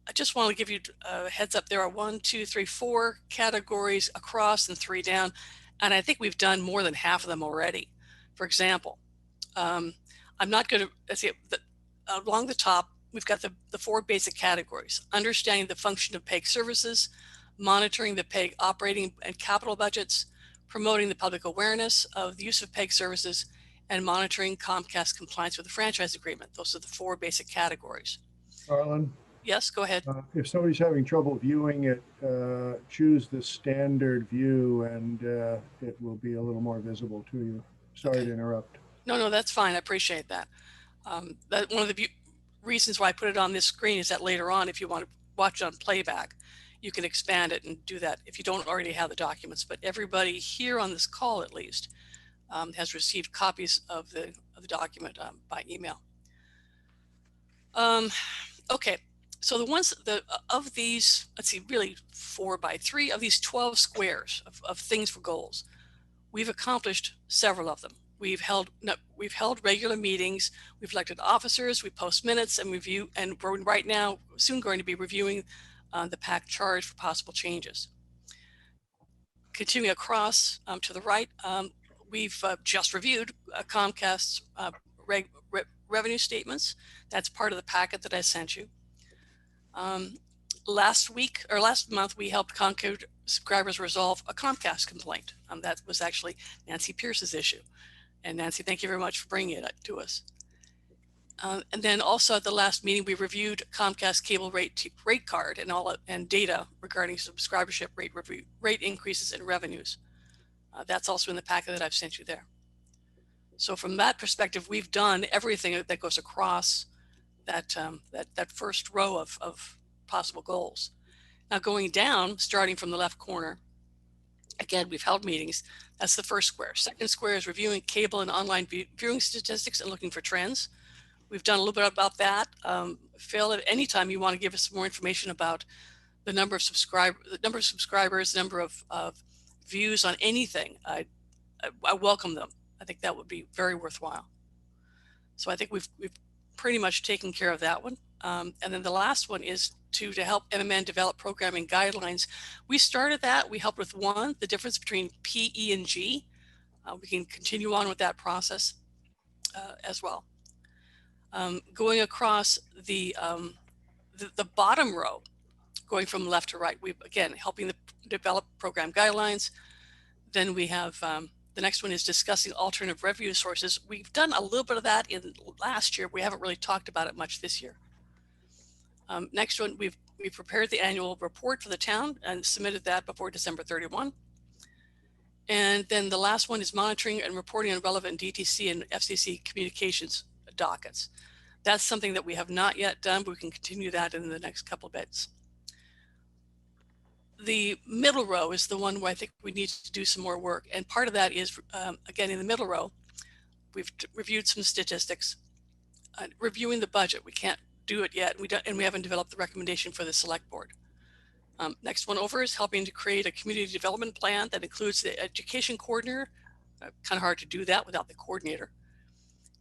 Speaker 1: I just want to give you a heads up. There are 1, 2, 3, 4 categories across and 3 down. And I think we've done more than half of them already. For example, I'm not going to see along the top, we've got the 4 basic categories: understanding the function of PEG services, monitoring the PEG operating and capital budgets, promoting the public awareness of the use of PEG services, and monitoring Comcast compliance with the franchise agreement. Those are the 4 basic categories.
Speaker 6: Carlin,
Speaker 1: Yes, go ahead.
Speaker 6: if somebody's having trouble viewing it, choose the standard view and it will be a little more visible to you. Sorry to interrupt.
Speaker 1: No, that's fine. I appreciate that. That one of the reasons why I put it on this screen is that later on, if you want to watch it on playback, you can expand it and do that if you don't already have the documents. But everybody here on this call, at least, has received copies of the document by email. Okay, so the ones of these, let's see, really 4 by 3 of these 12 squares of things for goals, we've accomplished several of them. We've held regular meetings, we've elected officers, we post minutes and review, and we're right now soon going to be reviewing the PAC charge for possible changes. Continuing across to the right, we've just reviewed Comcast's revenue statements. That's part of the packet that I sent you. Last month, we helped Concord subscribers resolve a Comcast complaint. That was actually Nancy Pierce's issue. And Nancy, thank you very much for bringing it to us. And then also at the last meeting, we reviewed Comcast cable rate card and data regarding subscribership rate increases and revenues. That's also in the packet that I've sent you there. So from that perspective, we've done everything that goes across that first row of possible goals. Now going down, starting from the left corner, again, we've held meetings. That's the first square. Second square is reviewing cable and online viewing statistics and looking for trends. We've done a little bit about that. Phil, at any time you want to give us more information about the number of subscribers, the number of views on anything, I welcome them. I think that would be very worthwhile. So I think we've pretty much taken care of that one. And then the last one is to help MMN develop programming guidelines. We started that. We helped with one, the difference between P, E, and G. We can continue on with that process as well. Going across the bottom row, going from left to right, we've again helping develop program guidelines. Then we have the next one is discussing alternative revenue sources. We've done a little bit of that in last year. We haven't really talked about it much this year. Next one, we've prepared the annual report for the town and submitted that before December 31. And then the last one is monitoring and reporting on relevant DTC and FCC communications dockets. That's something that we have not yet done, but we can continue that in the next couple of bits. The middle row is the one where I think we need to do some more work. And part of that is, again, in the middle row, we've reviewed some statistics, reviewing the budget. We can't do it yet, and we haven't developed the recommendation for the select board. Next one over is helping to create a community development plan that includes the education coordinator. Kind of hard to do that without the coordinator.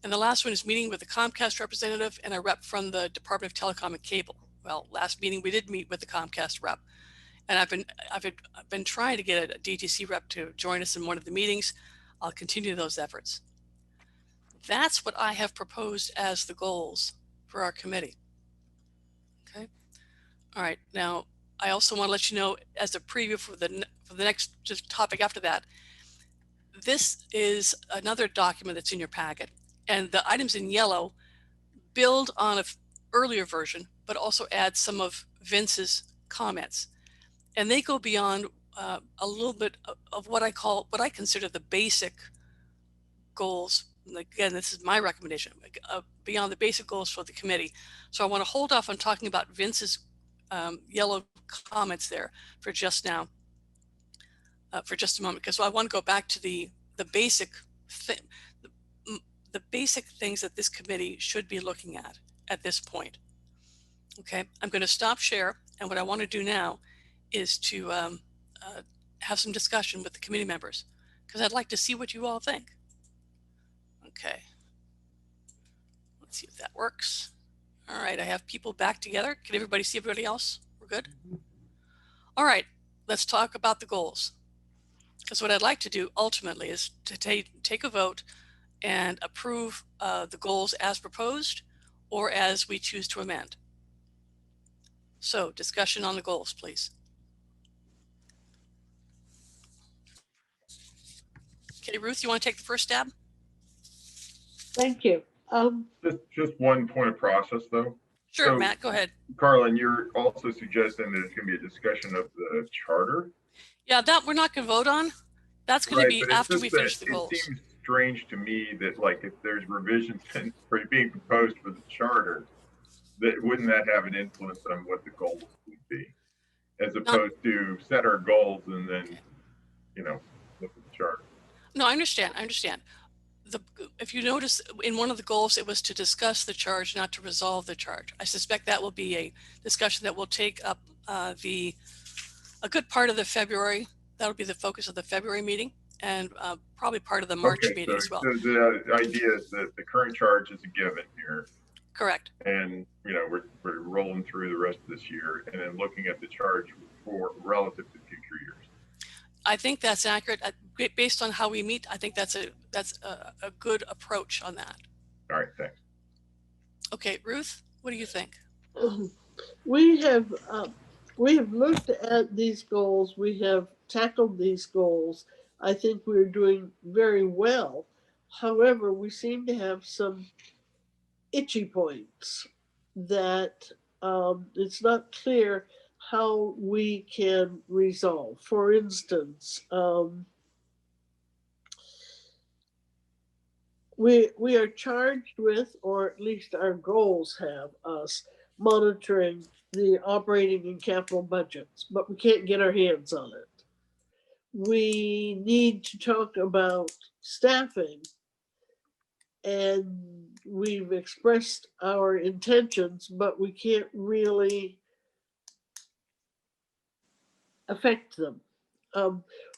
Speaker 1: And the last one is meeting with the Comcast representative and a rep from the Department of Telecom and Cable. Well, last meeting we did meet with the Comcast rep, And I've been trying to get a DTC rep to join us in one of the meetings. I'll continue those efforts. That's what I have proposed as the goals for our committee. Okay. All right. Now, I also want to let you know, as a preview for the next just topic after that, this is another document that's in your packet, and the items in yellow build on an earlier version, but also add some of Vince's comments, and they go beyond a little bit of what I consider the basic goals. Again, this is my recommendation, beyond the basic goals for the committee. So I want to hold off on talking about Vince's yellow comments there for just now, for just a moment, because I want to go back to the basic the basic things that this committee should be looking at this point. Okay, I'm going to stop share, and what I want to do now is to have some discussion with the committee members, because I'd like to see what you all think. Okay, let's see if that works. All right, I have people back together. Can everybody see everybody else? We're good? All right, let's talk about the goals. Because what I'd like to do ultimately is to take a vote and approve the goals as proposed or as we choose to amend. So discussion on the goals, please. Okay, Ruth, you want to take the first stab?
Speaker 2: Thank you.
Speaker 7: Just one point of process though.
Speaker 1: Sure,
Speaker 7: So,
Speaker 1: Matt, go ahead.
Speaker 7: Carlin, you're also suggesting that it's going to be a discussion of the charter.
Speaker 1: Yeah, that we're not going to vote on. That's going to be after we finish the goals.
Speaker 7: It seems strange to me that, like, if there's revisions being proposed for the charter, wouldn't that have an influence on what the goals would be, as opposed to set our goals and then, you know, look at the charter.
Speaker 1: No, I understand. If you notice, in one of the goals, it was to discuss the charge, not to resolve the charge. I suspect that will be a discussion that will take up a good part of the February. That'll be the focus of the February meeting, and probably part of the March meeting as well.
Speaker 7: So the idea is that the current charge is a given here.
Speaker 1: Correct.
Speaker 7: And, you know, we're rolling through the rest of this year and then looking at the charge for relative to future years.
Speaker 1: I think that's accurate. Based on how we meet, I think that's a good approach on that.
Speaker 7: All right, thanks.
Speaker 1: Okay, Ruth, what do you think?
Speaker 2: We have looked at these goals. We have tackled these goals. I think we're doing very well. However, we seem to have some itchy points that it's not clear how we can resolve. For instance, we are charged with, or at least our goals have us monitoring the operating and capital budgets, but we can't get our hands on it. We need to talk about staffing, and we've expressed our intentions, but we can't really affect them.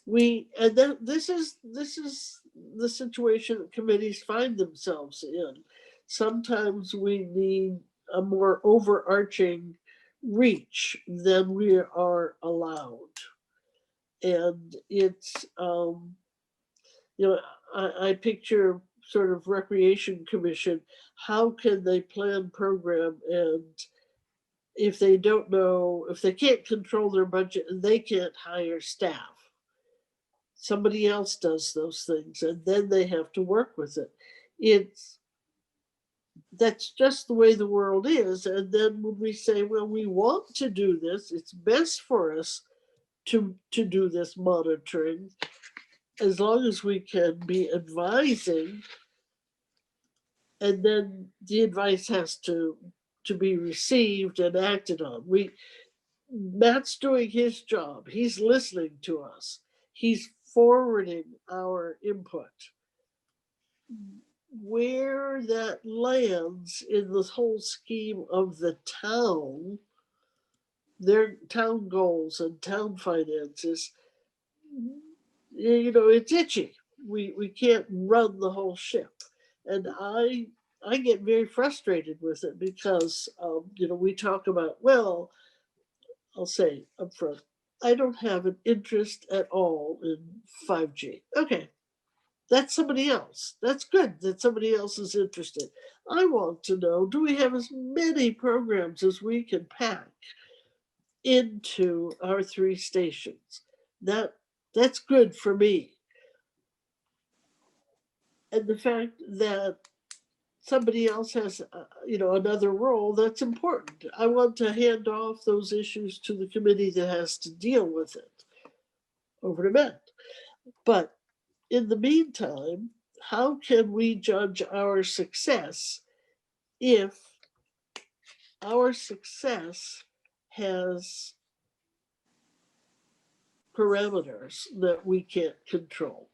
Speaker 2: This is the situation that committees find themselves in. Sometimes we need a more overarching reach than we are allowed. And it's, I picture sort of recreation commission. How can they plan program, and if they don't know, if they can't control their budget and they can't hire staff, somebody else does those things, and then they have to work with it. That's just the way the world is. And then when we say, well, we want to do this, it's best for us to do this monitoring, as long as we can be advising, and then the advice has to be received and acted on. Matt's doing his job. He's listening to us. He's forwarding our input. Where that lands in the whole scheme of the town, their town goals and town finances, it's itchy. We can't run the whole ship. And I get very frustrated with it because, we talk about, well, I'll say up front, I don't have an interest at all in 5G. Okay, that's somebody else. That's good that somebody else is interested. I want to know, do we have as many programs as we can pack into our 3 stations? That's good for me. And the fact that somebody else has, another role, that's important. I want to hand off those issues to the committee that has to deal with it over to Matt. But in the meantime, how can we judge our success if our success has parameters that we can't control?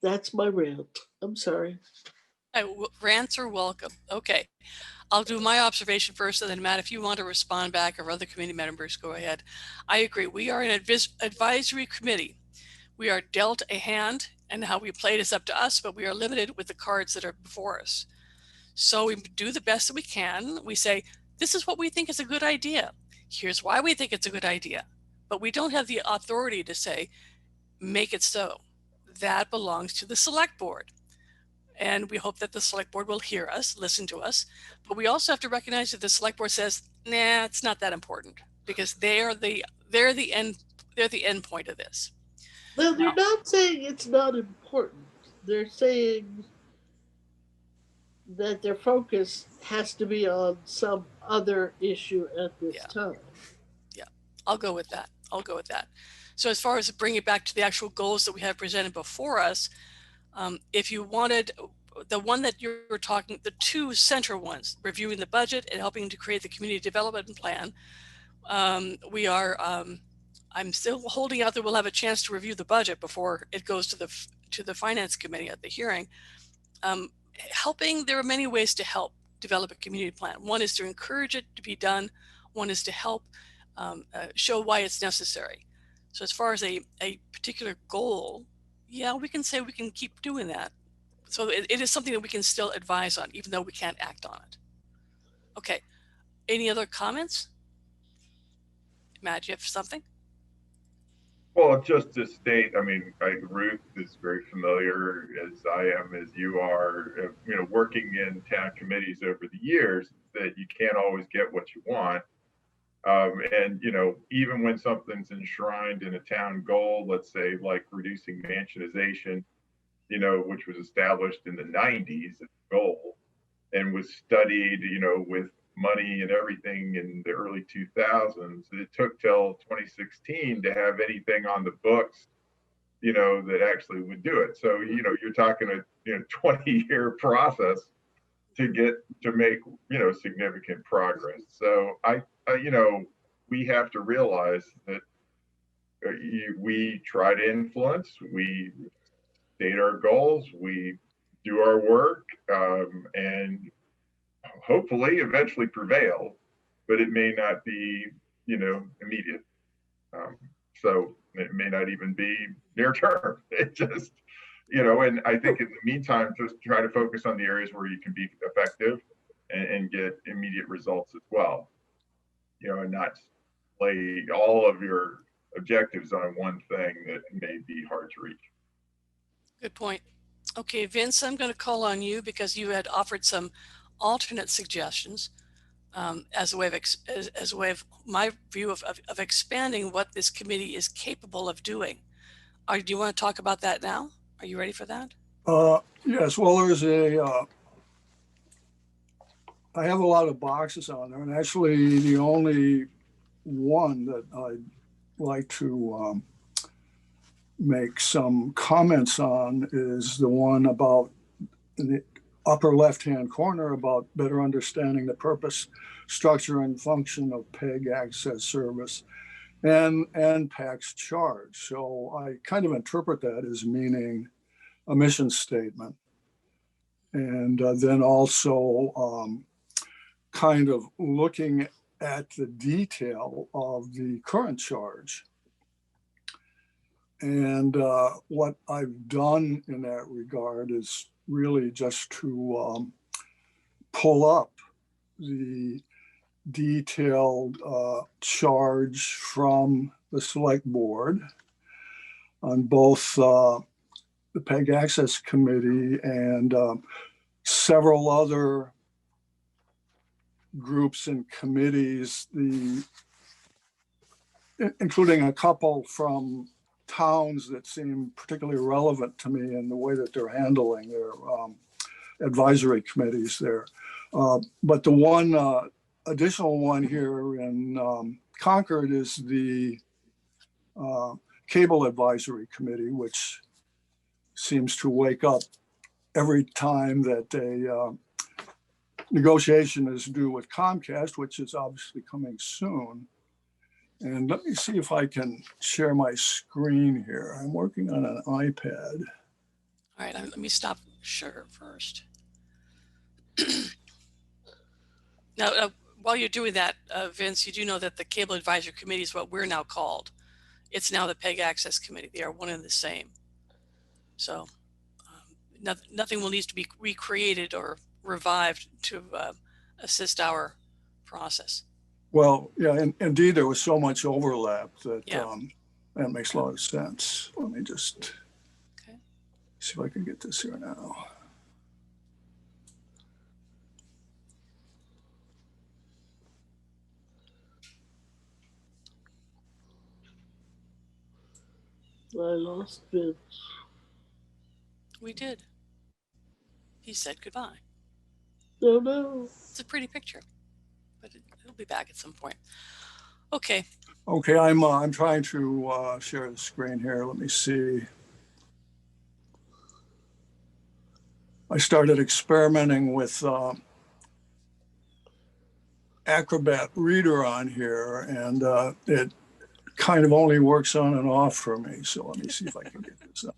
Speaker 2: That's my rant. I'm sorry.
Speaker 1: Rants are welcome. Okay. I'll do my observation first, and then Matt, if you want to respond back, or other committee members, go ahead. I agree. We are an advisory committee. We are dealt a hand, and how we play it is up to us, but we are limited with the cards that are before us. So we do the best that we can. We say, this is what we think is a good idea. Here's why we think it's a good idea. But we don't have the authority to say, make it so. That belongs to the select board. And we hope that the select board will hear us, listen to us. But we also have to recognize that the select board says, nah, it's not that important, because they're the end point of this.
Speaker 2: No, they're
Speaker 1: Now,
Speaker 2: not saying it's not important. They're saying that their focus has to be on some other issue at this time.
Speaker 1: Yeah, I'll go with that. So as far as bringing it back to the actual goals that we have presented before us, if you wanted the one that you were talking, the 2 center ones, reviewing the budget and helping to create the community development plan, I'm still holding out that we'll have a chance to review the budget before it goes to the finance committee at the hearing. There are many ways to help develop a community plan. One is to encourage it to be done. One is to help show why it's necessary. So as far as a particular goal, yeah, we can say we can keep doing that. So it is something that we can still advise on, even though we can't act on it. Okay. Any other comments? Matt, do you have something?
Speaker 7: Well, just to state, I mean, Ruth is very familiar, as I am, as you are, working in town committees over the years, that you can't always get what you want. And, even when something's enshrined in a town goal, let's say like reducing mansionization, which was established in the 90s as a goal and was studied, with money and everything in the early 2000s. It took till 2016 to have anything on the books, that actually would do it. So, you're talking a 20-year process to make, significant progress. So we have to realize that we try to influence, we state our goals, we do our work, and hopefully eventually prevail, but it may not be, immediate. So it may not even be near term. It just, and I think in the meantime, just try to focus on the areas where you can be effective and get immediate results as well, and not lay all of your objectives on one thing that may be hard to reach.
Speaker 1: Good point. Okay, Vince, I'm going to call on you because you had offered some alternate suggestions as a way of my view of expanding what this committee is capable of doing. Do you want to talk about that now? Are you ready for that?
Speaker 5: Yes, well, I have a lot of boxes on there, and actually the only one that I'd like to make some comments on is the one about in the upper left-hand corner about better understanding the purpose, structure, and function of PEG access service and PAC's charge. So I kind of interpret that as meaning a mission statement. And then also kind of looking at the detail of the current charge. And what I've done in that regard is really just to pull up the detailed charge from the select board, on both the PEG Access Committee and several other groups and committees, including a couple from towns that seem particularly relevant to me in the way that they're handling their advisory committees there. But the one additional one here in Concord is the Cable Advisory Committee, which seems to wake up every time that a negotiation is due with Comcast, which is obviously coming soon. And let me see if I can share my screen here. I'm working on an iPad.
Speaker 1: All right, let me stop share first. Now, while you're doing that, Vince, you do know that the Cable Advisory Committee is what we're now called. It's now the PEG Access Committee. They are one and the same. So nothing will need to be recreated or revived to assist our process.
Speaker 5: Well, yeah, and indeed, there was so much overlap that
Speaker 1: Yeah.
Speaker 5: that makes a lot of sense. Let me just
Speaker 1: Okay.
Speaker 5: see if I can get this here now.
Speaker 2: I lost Vince.
Speaker 1: We did. He said goodbye.
Speaker 2: Oh no.
Speaker 1: It's a pretty picture, but it'll be back at some point. Okay.
Speaker 5: Okay, I'm trying to share the screen here. Let me see. I started experimenting with Acrobat Reader on here, and it kind of only works on and off for me. So let me see if I can get this up.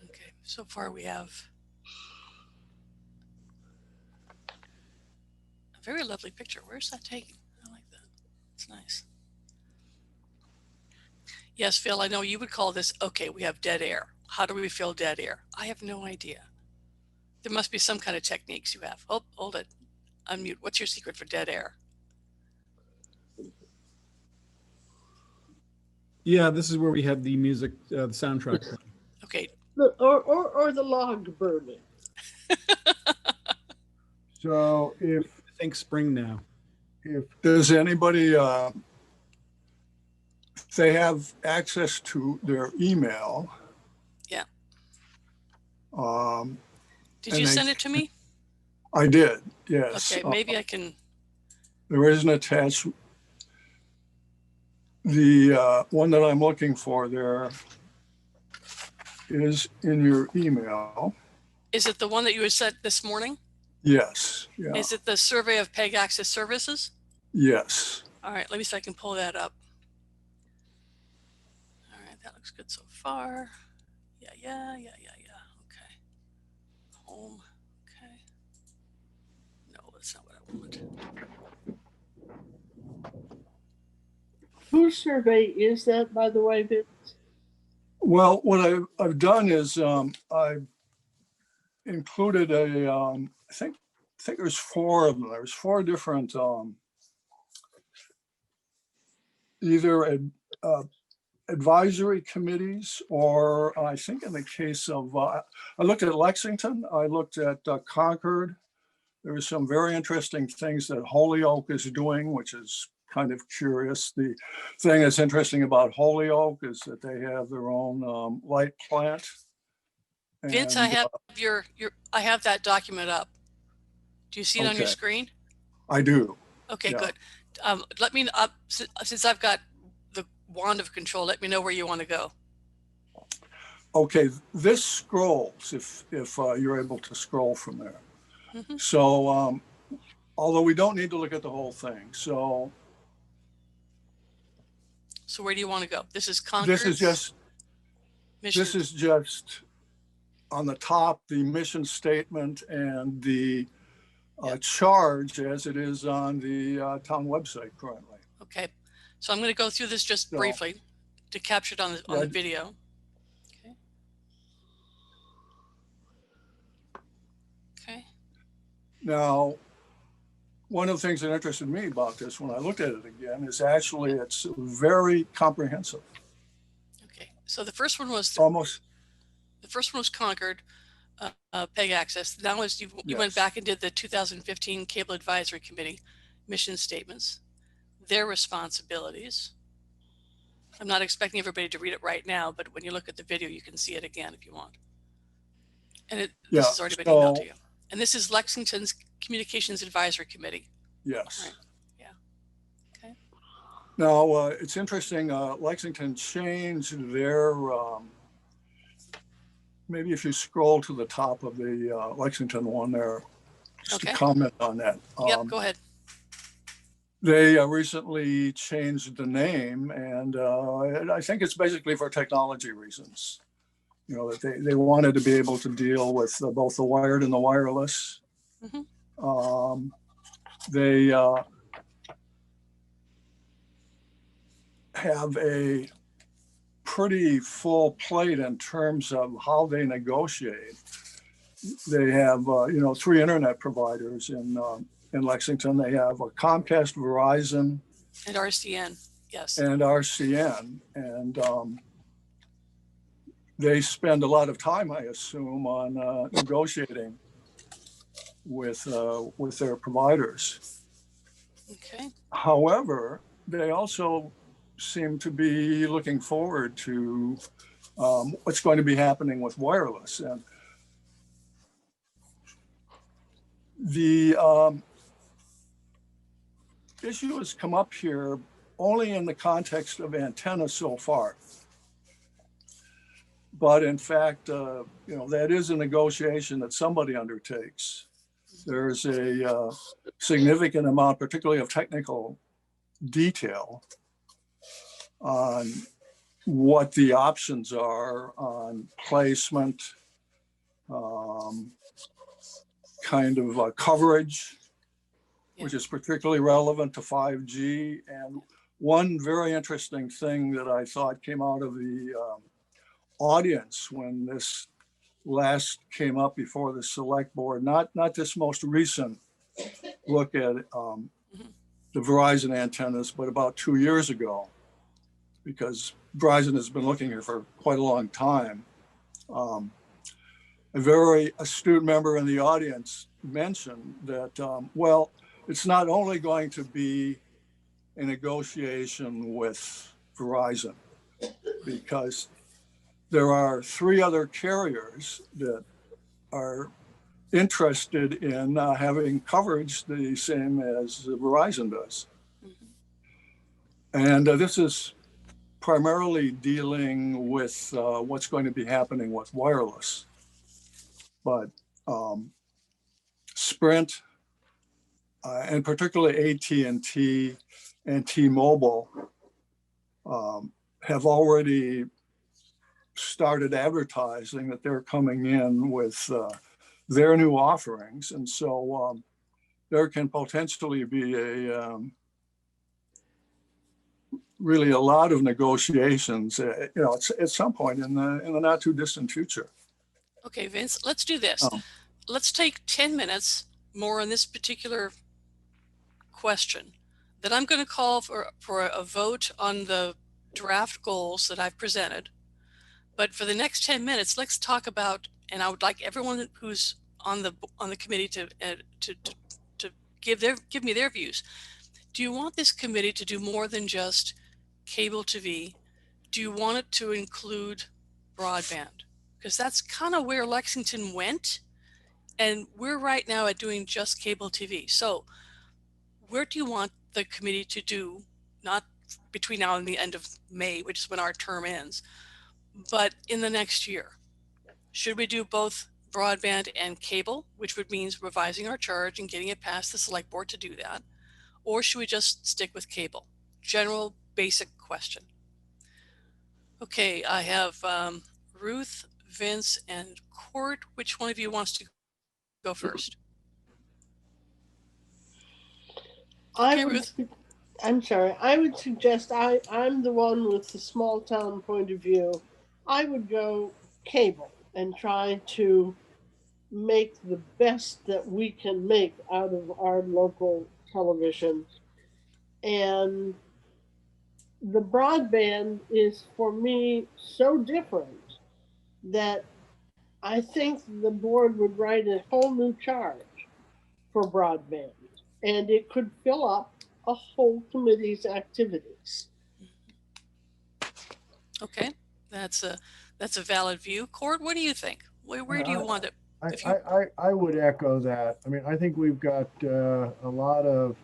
Speaker 1: Okay. So far we have a very lovely picture. Where's that taken? I like that. It's nice. Yes, Phil, I know you would call this, okay, we have dead air. How do we fill dead air? I have no idea. There must be some kind of techniques you have. Oh, hold it. Unmute. What's your secret for dead air?
Speaker 3: Yeah, this is where we have the music, the soundtrack.
Speaker 1: Okay.
Speaker 2: Or the log burning.
Speaker 6: So if
Speaker 3: I think spring now.
Speaker 5: Does anybody, if they have access to their email?
Speaker 1: Yeah. Did
Speaker 5: and
Speaker 1: you
Speaker 5: they-
Speaker 1: send it to me?
Speaker 5: I did, yes.
Speaker 1: Okay, maybe I can.
Speaker 5: There is an attachment. The one that I'm looking for there is in your email.
Speaker 1: Is it the one that you had sent this morning?
Speaker 5: Yes, yeah,
Speaker 1: Is it the survey of PEG Access Services?
Speaker 5: yes.
Speaker 1: All right, let me see if I can pull that up. All right, that looks good so far. Yeah. Okay. Home. Okay. No, that's not what I want.
Speaker 2: Whose survey is that, by the way, Vince?
Speaker 5: Well, what I've done is I've included I think there's four of them. There's four different either advisory committees, or I think in the case of, I looked at Lexington, I looked at Concord. There are some very interesting things that Holyoke is doing, which is kind of curious. The thing that's interesting about Holyoke is that they have their own light plant.
Speaker 1: Vince,
Speaker 5: And,
Speaker 1: I have I have that document up. Do you see it on your
Speaker 5: Okay.
Speaker 1: screen?
Speaker 5: I do.
Speaker 1: Okay,
Speaker 5: Yeah.
Speaker 1: good. Let me up since I've got the wand of control. Let me know where you want to go.
Speaker 5: Okay, this scrolls if you're able to scroll from there.
Speaker 1: Mhm.
Speaker 5: So although we don't need to look at the whole thing. So
Speaker 1: So where do you want to go? This is Concord.
Speaker 5: this is just on the top, the mission statement and the charge as it is on the town website currently.
Speaker 1: Okay, so I'm going to go through this just
Speaker 5: So-
Speaker 1: briefly to capture it on the
Speaker 5: Right.
Speaker 1: video. Okay. Okay.
Speaker 5: Now, one of the things that interested me about this when I looked at it again is actually it's very comprehensive.
Speaker 1: Okay, so the first one was
Speaker 5: Almost,
Speaker 1: Concord, PEG access. Now as you went
Speaker 5: yes.
Speaker 1: back and did the 2015 Cable Advisory Committee mission statements, their responsibilities. I'm not expecting everybody to read it right now, but when you look at the video, you can see it again if you want. And this has already been emailed to you. And this is Lexington's Communications Advisory Committee.
Speaker 5: Yes.
Speaker 1: Right. Yeah. Okay.
Speaker 5: Now, it's interesting, Lexington changed their, maybe if you scroll to the top of the Lexington one there, just to comment on that.
Speaker 1: Yep, go ahead.
Speaker 5: They recently changed the name, and I think it's basically for technology reasons. You know, that they wanted to be able to deal with both the wired and the wireless.
Speaker 1: Mm-hmm.
Speaker 5: They have a pretty full plate in terms of how they negotiate. They have, 3 internet providers in Lexington. They have a Comcast, Verizon,
Speaker 1: And RCN, yes.
Speaker 5: and RCN, and they spend a lot of time, I assume, on negotiating with their providers.
Speaker 1: Okay.
Speaker 5: However, they also seem to be looking forward to what's going to be happening with wireless. And the issue has come up here only in the context of antennas so far. But in fact, that is a negotiation that somebody undertakes. There's a significant amount, particularly of technical detail on what the options are on placement, kind of coverage, which is particularly relevant to 5G. And one very interesting thing that I thought came out of the audience when this last came up before the select board, not this most recent look at the Verizon antennas, but about 2 years ago, because Verizon has been looking here for quite a long time. A very astute member in the audience mentioned that, well, it's not only going to be a negotiation with Verizon, because there are 3 other carriers that are interested in having coverage the same as Verizon does. And this is primarily dealing with what's going to be happening with wireless. But Sprint, and particularly AT&T and T-Mobile, have already started advertising that they're coming in with their new offerings. And so there can potentially be really a lot of negotiations, at some point in the not too distant future.
Speaker 1: Okay, Vince, let's do this. Let's take 10 minutes more on this particular question. Then I'm going to call for a vote on the draft goals that I've presented. But for the next 10 minutes, let's talk about, and I would like everyone who's on the committee to give me their views. Do you want this committee to do more than just cable TV? Do you want it to include broadband? Because that's kind of where Lexington went, and we're right now at doing just cable TV. So where do you want the committee to do, not between now and the end of May, which is when our term ends, but in the next year? Should we do both broadband and cable, which would mean revising our charge and getting it past the select board to do that? Or should we just stick with cable? General basic question. Okay, I have Ruth, Vince, and Court. Which one of you wants to go first? Ruth.
Speaker 2: I'm sorry. I would suggest I'm the one with the small town point of view. I would go cable and try to make the best that we can make out of our local television. And the broadband is, for me, so different that I think the board would write a whole new charge for broadband, and it could fill up a whole committee's activities.
Speaker 1: Okay, that's a valid view. Cord, what do you think? Where do you want it? If you,
Speaker 6: I would echo that. I mean, I think we've got a lot of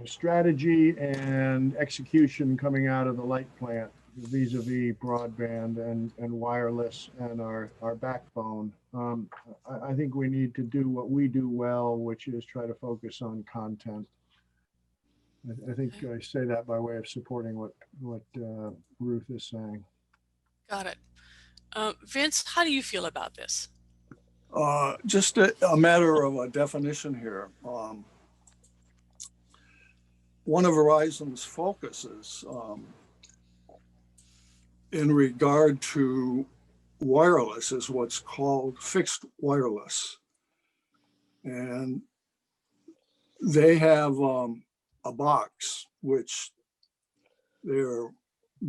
Speaker 6: strategy and execution coming out of the light plant vis-a-vis broadband and wireless and our backbone. I think we need to do what we do well, which is try to focus on content. I think I say that by way of supporting what Ruth is saying.
Speaker 1: got it. Vince, how do you feel about this?
Speaker 5: Just a matter of a definition here. One of Verizon's focuses in regard to wireless is what's called fixed wireless. And they have a box which they're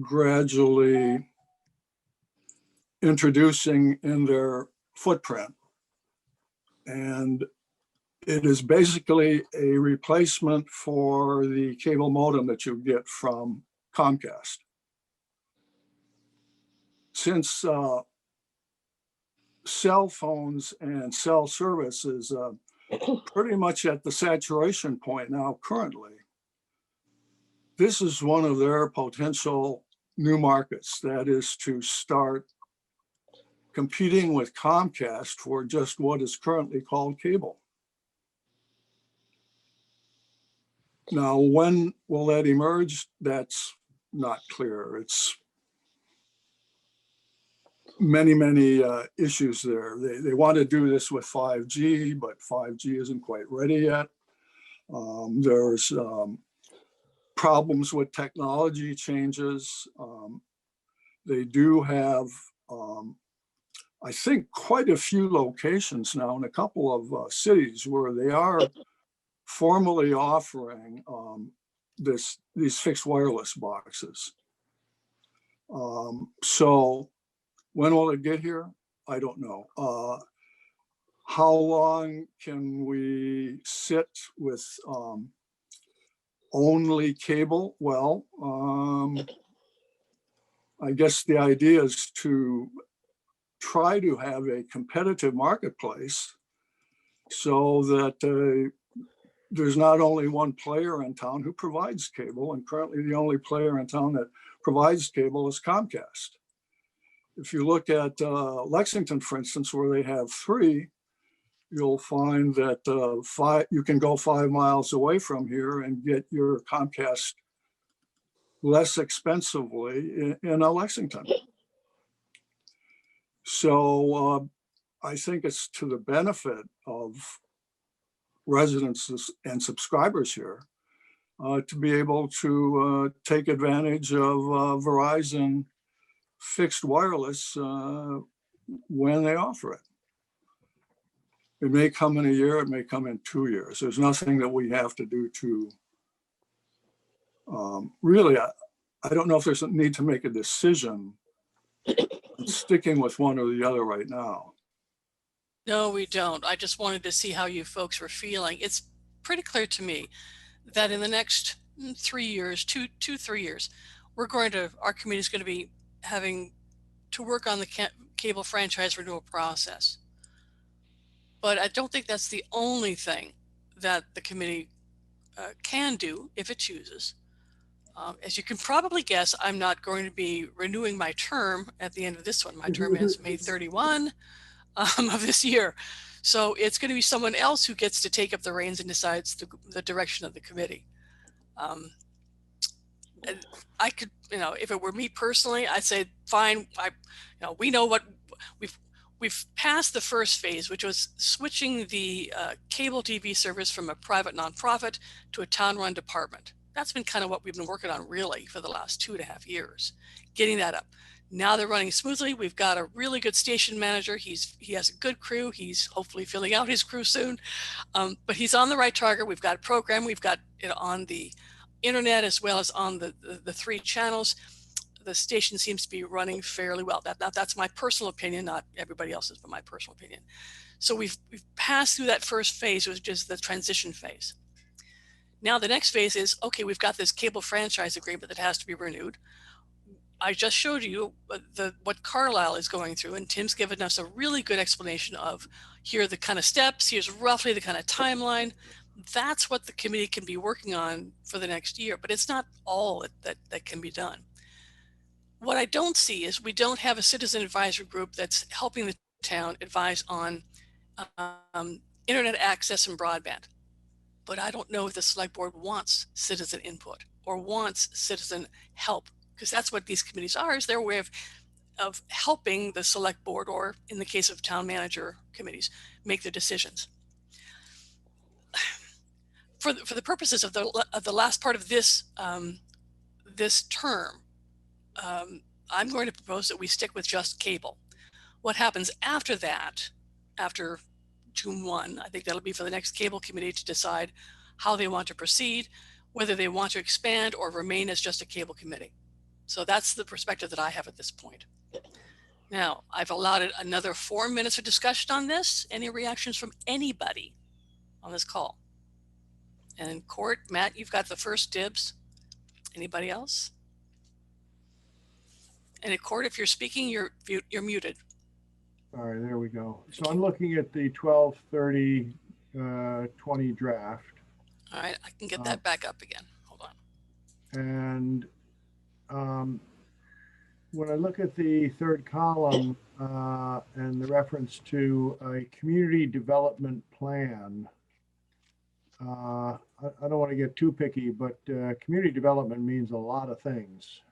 Speaker 5: gradually introducing in their footprint. And it is basically a replacement for the cable modem that you get from Comcast. Since cell phones and cell service is pretty much at the saturation point now currently, this is one of their potential new markets, that is to start competing with Comcast for just what is currently called cable. Now, when will that emerge? That's not clear. It's many issues there. They want to do this with 5G, but 5G isn't quite ready yet. There's problems with technology changes. They do have, I think, quite a few locations now in a couple of cities where they are formally offering these fixed wireless boxes. So when will it get here? I don't know. How long can we sit with only cable? Well, I guess the idea is to try to have a competitive marketplace so that there's not only one player in town who provides cable, and currently the only player in town that provides cable is Comcast. If you look at Lexington, for instance, where they have 3, you'll find that you can go 5 miles away from here and get your Comcast less expensively in Lexington. So I think it's to the benefit of residents and subscribers here to be able to take advantage of Verizon fixed wireless when they offer it. It may come in a year, it may come in 2 years. There's nothing that we have to do to really, I don't know if there's a need to make a decision sticking with one or the other right now.
Speaker 1: No, we don't. I just wanted to see how you folks were feeling. It's pretty clear to me that in the next 3 years, 3 years, our committee is going to be having to work on the cable franchise renewal process. But I don't think that's the only thing that the committee can do if it chooses. As you can probably guess, I'm not going to be renewing my term at the end of this one. My term ends May 31 of this year. So it's going to be someone else who gets to take up the reins and decides the direction of the committee. And I could, if it were me personally, I'd say, fine. We know what we've passed the first phase, which was switching the cable TV service from a private nonprofit to a town-run department. That's been kind of what we've been working on really for the last 2.5 years, getting that up. Now they're running smoothly. We've got a really good station manager. He has a good crew. He's hopefully filling out his crew soon, but he's on the right target. We've got a program. We've got it on the internet as well as on the 3 channels. The station seems to be running fairly well. That's my personal opinion, not everybody else's, but my personal opinion. So we've passed through that first phase, which is the transition phase. Now the next phase is, okay, we've got this cable franchise agreement that has to be renewed. I just showed you what Carlisle is going through, and Tim's given us a really good explanation of here are the kind of steps, here's roughly the kind of timeline. That's what the committee can be working on for the next year, but it's not all that can be done. What I don't see is we don't have a citizen advisory group that's helping the town advise on internet access and broadband. But I don't know if the select board wants citizen input or wants citizen help, because that's what these committees are, is their way of helping the select board, or in the case of town manager committees, make the decisions. For the purposes of the last part of this this term, I'm going to propose that we stick with just cable. What happens after that, after June 1, I think that'll be for the next cable committee to decide how they want to proceed, whether they want to expand or remain as just a cable committee. So that's the perspective that I have at this point. Now, I've allotted another 4 minutes of discussion on this. Any reactions from anybody on this call? And in court, Matt, you've got the first dibs. Anybody else? And in court, if you're speaking, you're muted.
Speaker 6: All right, there we go. So I'm looking at the 12/30/20 draft.
Speaker 1: All right, I can get that back up again. Hold on.
Speaker 6: And when I look at the third column and the reference to a community development plan, I don't want to get too picky, but community development means a lot of things.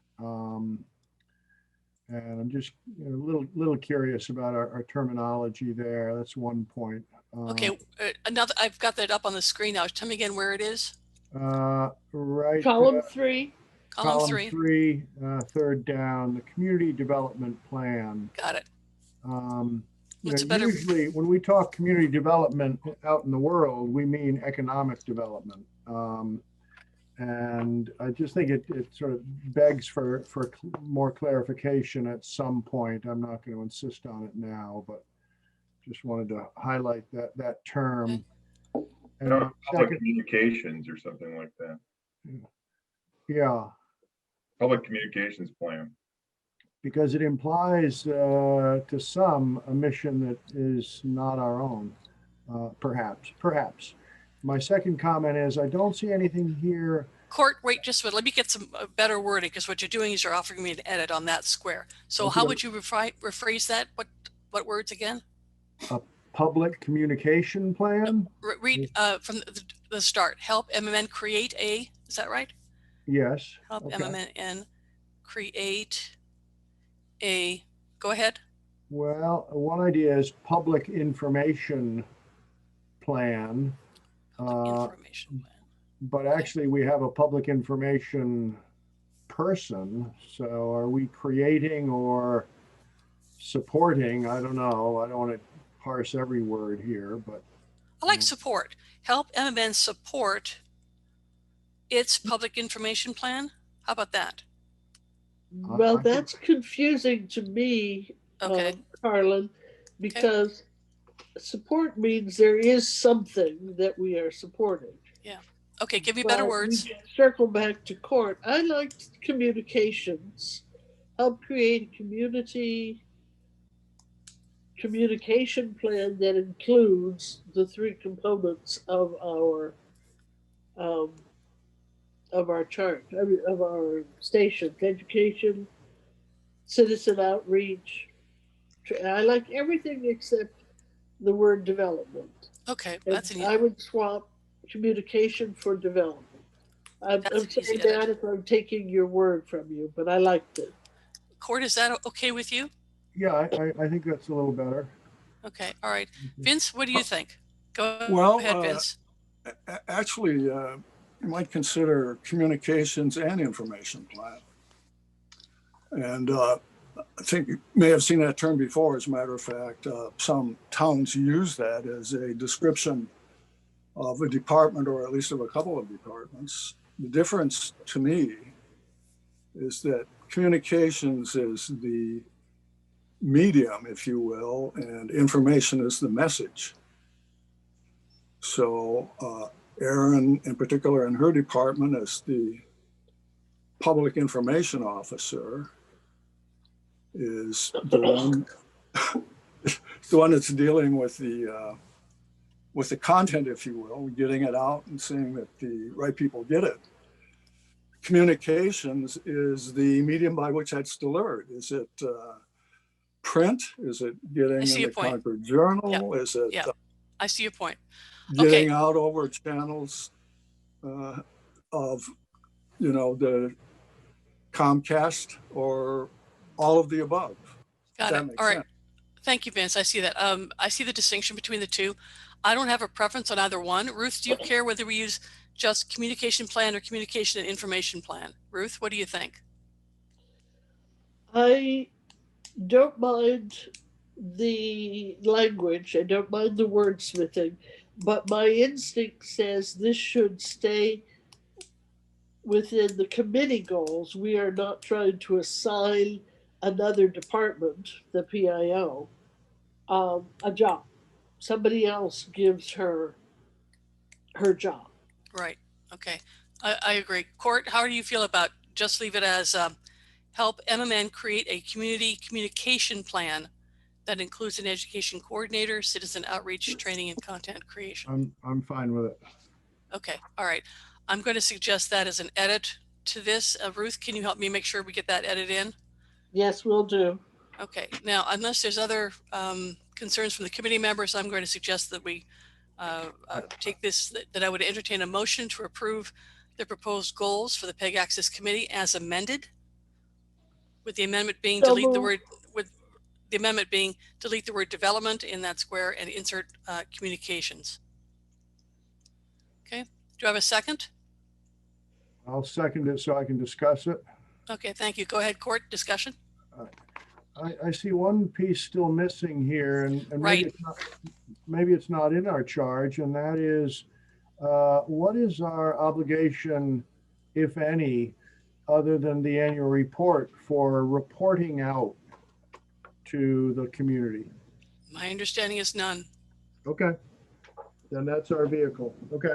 Speaker 6: And I'm just a little curious about our terminology there. That's one point.
Speaker 1: Okay, another. I've got that up on the screen now. Tell me again where it is.
Speaker 6: Right.
Speaker 2: Column 3.
Speaker 1: Column 3.
Speaker 6: Third down, the community development plan.
Speaker 1: Got it.
Speaker 6: Usually when we talk community development out in the world, we mean economic development. And I just think it sort of begs for more clarification at some point. I'm not going to insist on it now, but just wanted to highlight that term. And
Speaker 7: public communications or something like that.
Speaker 6: Yeah.
Speaker 7: Public communications plan.
Speaker 6: Because it implies to some a mission that is not our own, perhaps. My second comment is I don't see anything here.
Speaker 1: Court, wait, just let me get some better wording, because what you're doing is you're offering me an edit on that square. So
Speaker 6: Okay.
Speaker 1: how would you rephrase that? What words again?
Speaker 6: A public communication plan?
Speaker 1: Read from the start. Help MMN create a, is that right?
Speaker 6: Yes.
Speaker 1: Help
Speaker 6: Okay.
Speaker 1: MMN create a, go ahead.
Speaker 6: Well, one idea is public information plan.
Speaker 1: Public information plan.
Speaker 6: But actually we have a public information person. So are we creating or supporting? I don't know. I don't want to parse every word here, but.
Speaker 1: I like support. Help MMN support its public information plan. How about that?
Speaker 2: Well,
Speaker 6: I think-
Speaker 2: that's confusing to me,
Speaker 1: Okay.
Speaker 2: Carlin, because support means there is something that we are supporting.
Speaker 1: Okay, give me better
Speaker 2: But
Speaker 1: words.
Speaker 2: we circle back to court. I liked communications. Help create a communication plan that includes the 3 components of our chart, of our station: education, citizen outreach. I like everything except the word development.
Speaker 1: Okay,
Speaker 2: And
Speaker 1: that's an
Speaker 2: I would swap communication for development. I'm
Speaker 1: That's an easy
Speaker 2: saying
Speaker 1: edit.
Speaker 2: that if I'm taking your word from you, but I liked it.
Speaker 1: Court, is that okay with you?
Speaker 6: Yeah, I think that's a little better.
Speaker 1: Okay, all right. Vince, what do you think? Go
Speaker 5: Well,
Speaker 1: ahead, Vince.
Speaker 5: Actually, you might consider communications and information plan. And I think you may have seen that term before, as a matter of fact. Some towns use that as a description of a department, or at least of a couple of departments. The difference to me is that communications is the medium, if you will, and information is the message. So Erin, in particular, in her department, as the public information officer, is the one, the one that's dealing with the content, if you will, getting it out and seeing that the right people get it. Communications is the medium by which that's delivered. Is it print? Is it getting in the Concord Journal? Is it
Speaker 1: I see your point.
Speaker 5: getting out over channels of, you know, the Comcast, or all of the above?
Speaker 1: Got it. All right. Thank you, Vince. I see that. I see the distinction between the two. I don't have a preference on either one. Ruth, do you care whether we use just communication plan or communication and information plan? Ruth, what do you think?
Speaker 2: I don't mind the language. I don't mind the wordsmithing, but my instinct says this should stay within the committee goals. We are not trying to assign another department, the PIO, a job. Somebody else gives her job.
Speaker 1: Right. Okay. I agree. Court, how do you feel about just leave it as help MMN create a community communication plan that includes an education coordinator, citizen outreach, training, and content creation?
Speaker 6: I'm fine with it.
Speaker 1: Okay. All right. I'm going to suggest that as an edit to this. Ruth, can you help me make sure we get that edit in?
Speaker 2: Yes, we'll do.
Speaker 1: Okay. Now, unless there's other concerns from the committee members, I'm going to suggest that we take this, that I would entertain a motion to approve the proposed goals for the PEG Access Committee as amended, with the amendment being delete the word, with the amendment being delete the word development in that square and insert communications. Okay. Do I have a second?
Speaker 6: I'll second it so I can discuss it.
Speaker 1: Okay, thank you. Go ahead, Court, discussion.
Speaker 6: I see one piece still missing here, and
Speaker 1: Right.
Speaker 6: Maybe it's not in our charge, and that is, what is our obligation, if any, other than the annual report, for reporting out to the community?
Speaker 1: My understanding is none.
Speaker 6: Okay, then that's our vehicle. Okay.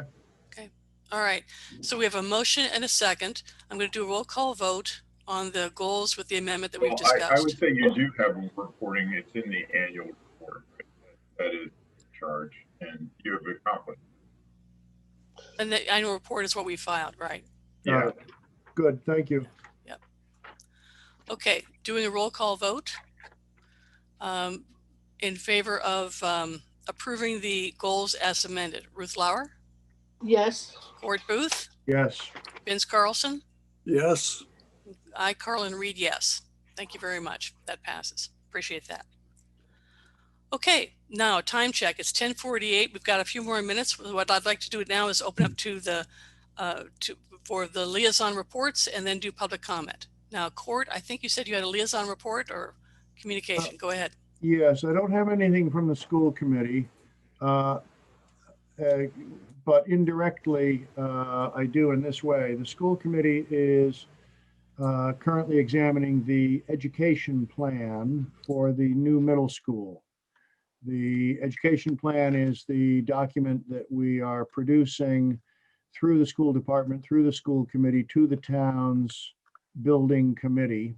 Speaker 1: All right, so we have a motion and a second. I'm going to do a roll call vote on the goals with the amendment that we've discussed.
Speaker 7: I would say you do have reporting. It's in the annual report. That is charge, and you have accomplished.
Speaker 1: And the annual report is what we filed, right?
Speaker 7: Yeah.
Speaker 6: Good, thank you.
Speaker 1: Yep. Okay, doing a roll call vote in favor of approving the goals as amended. Ruth Lauer?
Speaker 2: Yes.
Speaker 1: Court Booth?
Speaker 6: Yes.
Speaker 1: Vince Carlson?
Speaker 5: Yes.
Speaker 1: I, Carlin Reed, yes. Thank you very much. That passes. Appreciate that. Okay, now time check. It's 10:48. We've got a few more minutes. What I'd like to do now is open up to the for the liaison reports and then do public comment. Now, Court, I think you said you had a liaison report or communication. Go ahead.
Speaker 6: Yes, I don't have anything from the school committee, but indirectly, I do in this way. The school committee is currently examining the education plan for the new middle school. The education plan is the document that we are producing through the school department, through the school committee, to the town's building committee.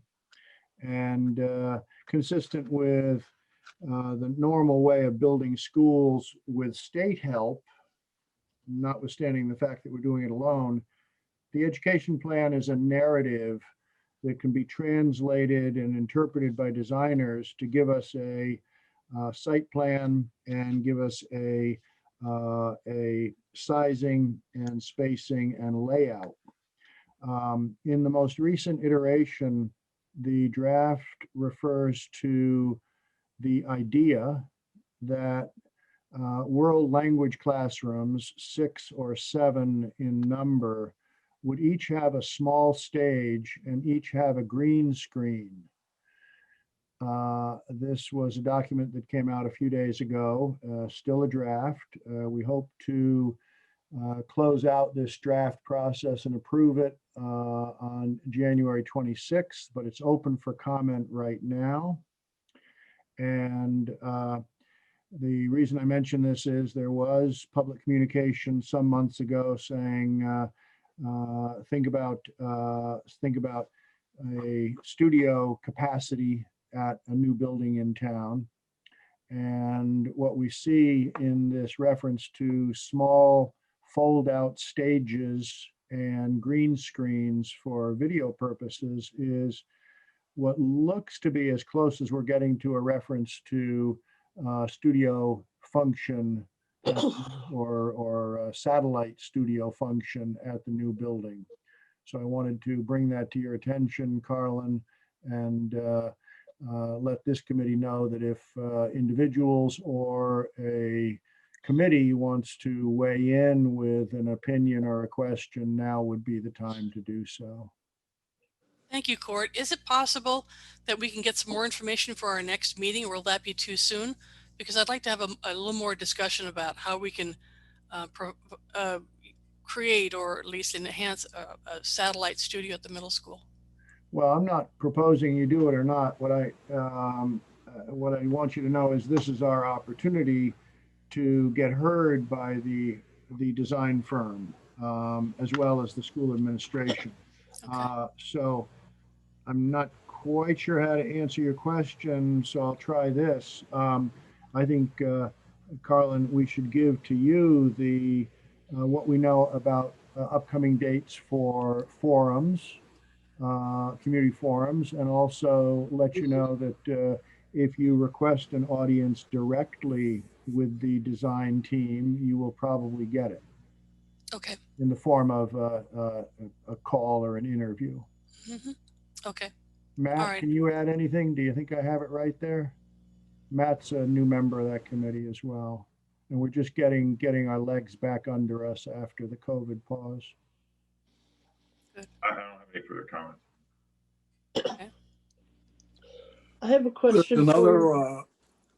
Speaker 6: And consistent with the normal way of building schools with state help, notwithstanding the fact that we're doing it alone, the education plan is a narrative that can be translated and interpreted by designers to give us a site plan and give us a sizing and spacing and layout. In the most recent iteration, the draft refers to the idea that world language classrooms, 6 or 7 in number, would each have a small stage and each have a green screen. This was a document that came out a few days ago, still a draft. We hope to close out this draft process and approve it on January 26th, but it's open for comment right now. And the reason I mention this is there was public communication some months ago saying, think about a studio capacity at a new building in town. And what we see in this reference to small fold out stages and green screens for video purposes is what looks to be as close as we're getting to a reference to studio function or satellite studio function at the new building. So I wanted to bring that to your attention, Carlin, and let this committee know that if individuals or a committee wants to weigh in with an opinion or a question, now would be the time to do so.
Speaker 1: Thank you, Court. Is it possible that we can get some more information for our next meeting, or will that be too soon? Because I'd like to have a little more discussion about how we can create or at least enhance a satellite studio at the middle school.
Speaker 6: Well, I'm not proposing you do it or not. What I want you to know is this is our opportunity to get heard by the design firm, as well as the school administration.
Speaker 1: Okay.
Speaker 6: So I'm not quite sure how to answer your question, so I'll try this. I think, Carlin, we should give to you the what we know about upcoming dates for forums, community forums, and also let you know that if you request an audience directly with the design team, you will probably get it.
Speaker 1: Okay.
Speaker 6: In the form of a call or an interview.
Speaker 1: Mm-hmm. Okay.
Speaker 6: Matt,
Speaker 1: All right.
Speaker 6: Can you add anything? Do you think I have it right there? Matt's a new member of that committee as well. And we're just getting our legs back under us after the COVID pause.
Speaker 7: I don't have any further comments.
Speaker 1: Okay.
Speaker 2: I have a question.
Speaker 5: Another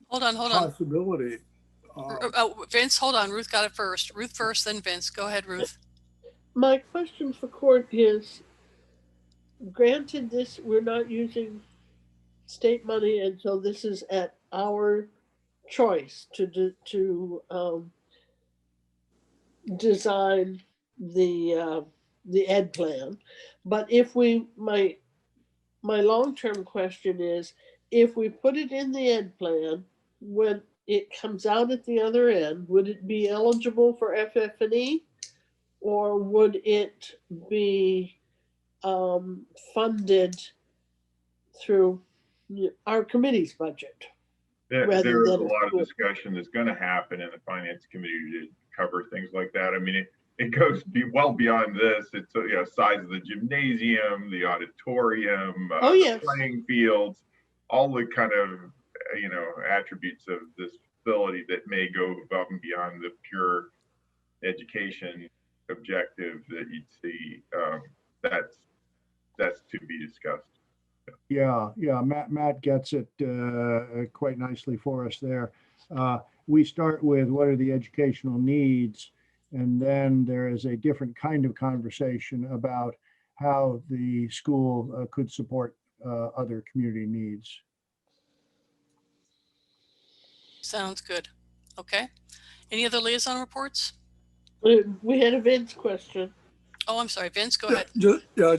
Speaker 1: Hold on.
Speaker 5: possibility.
Speaker 1: Vince, hold on. Ruth got it first. Ruth first, then Vince. Go ahead, Ruth.
Speaker 2: My question for Court is, granted this, we're not using state money, and so this is at our choice to design the ed plan. But if we, my long-term question is, if we put it in the ed plan, when it comes out at the other end, would it be eligible for FF&E, or would it be funded through our committee's budget?
Speaker 7: There's a lot of discussion that's going to happen in the finance committee to cover things like that. I mean, it goes well beyond this. It's size of the gymnasium, the auditorium, the playing fields, all the kind of attributes of this facility that may go above and beyond the pure education objective that you'd see. That's to be discussed.
Speaker 6: Yeah, Matt gets it quite nicely for us there. We start with what are the educational needs, and then there is a different kind of conversation about how the school could support other community needs.
Speaker 2: Sounds good.
Speaker 1: Okay. Any other liaison reports?
Speaker 2: We had a Vince question.
Speaker 1: Oh, I'm sorry. Vince, go ahead.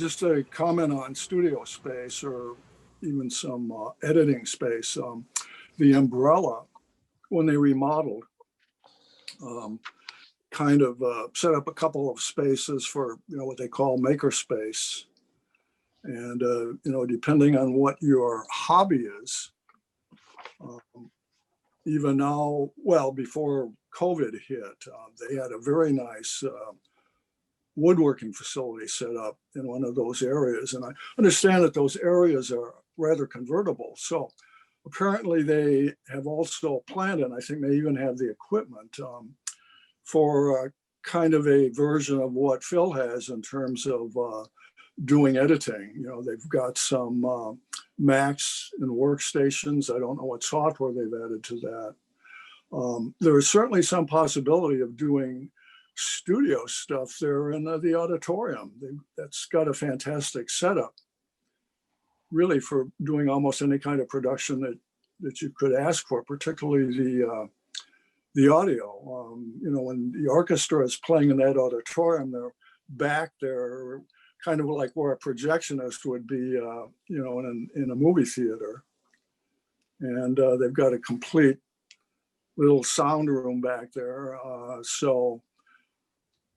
Speaker 5: Just a comment on studio space or even some editing space. The Umbrella, when they remodeled, kind of set up a couple of spaces for, what they call maker space. And, depending on what your hobby is, even now, well, before COVID hit, they had a very nice woodworking facility set up in one of those areas. And I understand that those areas are rather convertible. So apparently they have also planned, and I think they even have the equipment for kind of a version of what Phil has in terms of doing editing. They've got some Macs and workstations. I don't know what software they've added to that. There is certainly some possibility of doing studio stuff there in the auditorium. That's got a fantastic setup, really, for doing almost any kind of production that you could ask for, particularly the audio. You know, when the orchestra is playing in that auditorium, they're back there, kind of like where a projectionist would be, you know, in a movie theater. And they've got a complete little sound room back there. So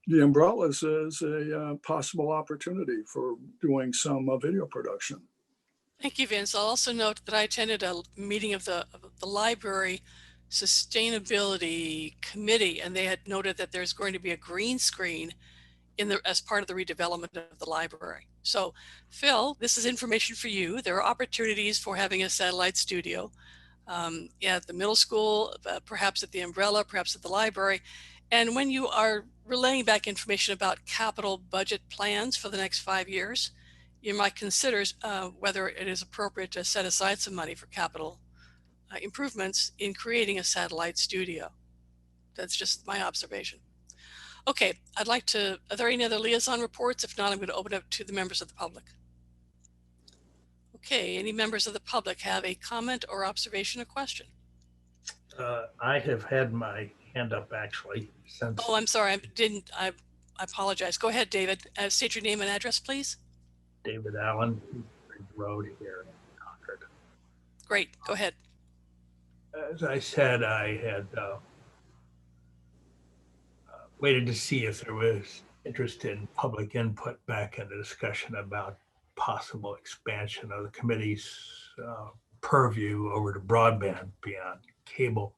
Speaker 5: the Umbrellas is a possible opportunity for doing some video production.
Speaker 1: Thank you, Vince. I'll also note that I attended a meeting of the library sustainability committee, and they had noted that there's going to be a green screen as part of the redevelopment of the library. So Phil, this is information for you. There are opportunities for having a satellite studio at the middle school, perhaps at the Umbrella, perhaps at the library. And when you are relaying back information about capital budget plans for the next 5 years, you might consider whether it is appropriate to set aside some money for capital improvements in creating a satellite studio. That's just my observation. Okay, are there any other liaison reports? If not, I'm going to open up to the members of the public. Okay, any members of the public have a comment or observation or question?
Speaker 10: I have had my hand up actually since.
Speaker 1: Oh, I'm sorry, I apologize. Go ahead, David. State your name and address, please.
Speaker 10: David Allen, Road here in Concord.
Speaker 1: Great, go ahead.
Speaker 10: As I said, I had waited to see if there was interest in public input back in the discussion about possible expansion of the committee's purview over to broadband beyond cable.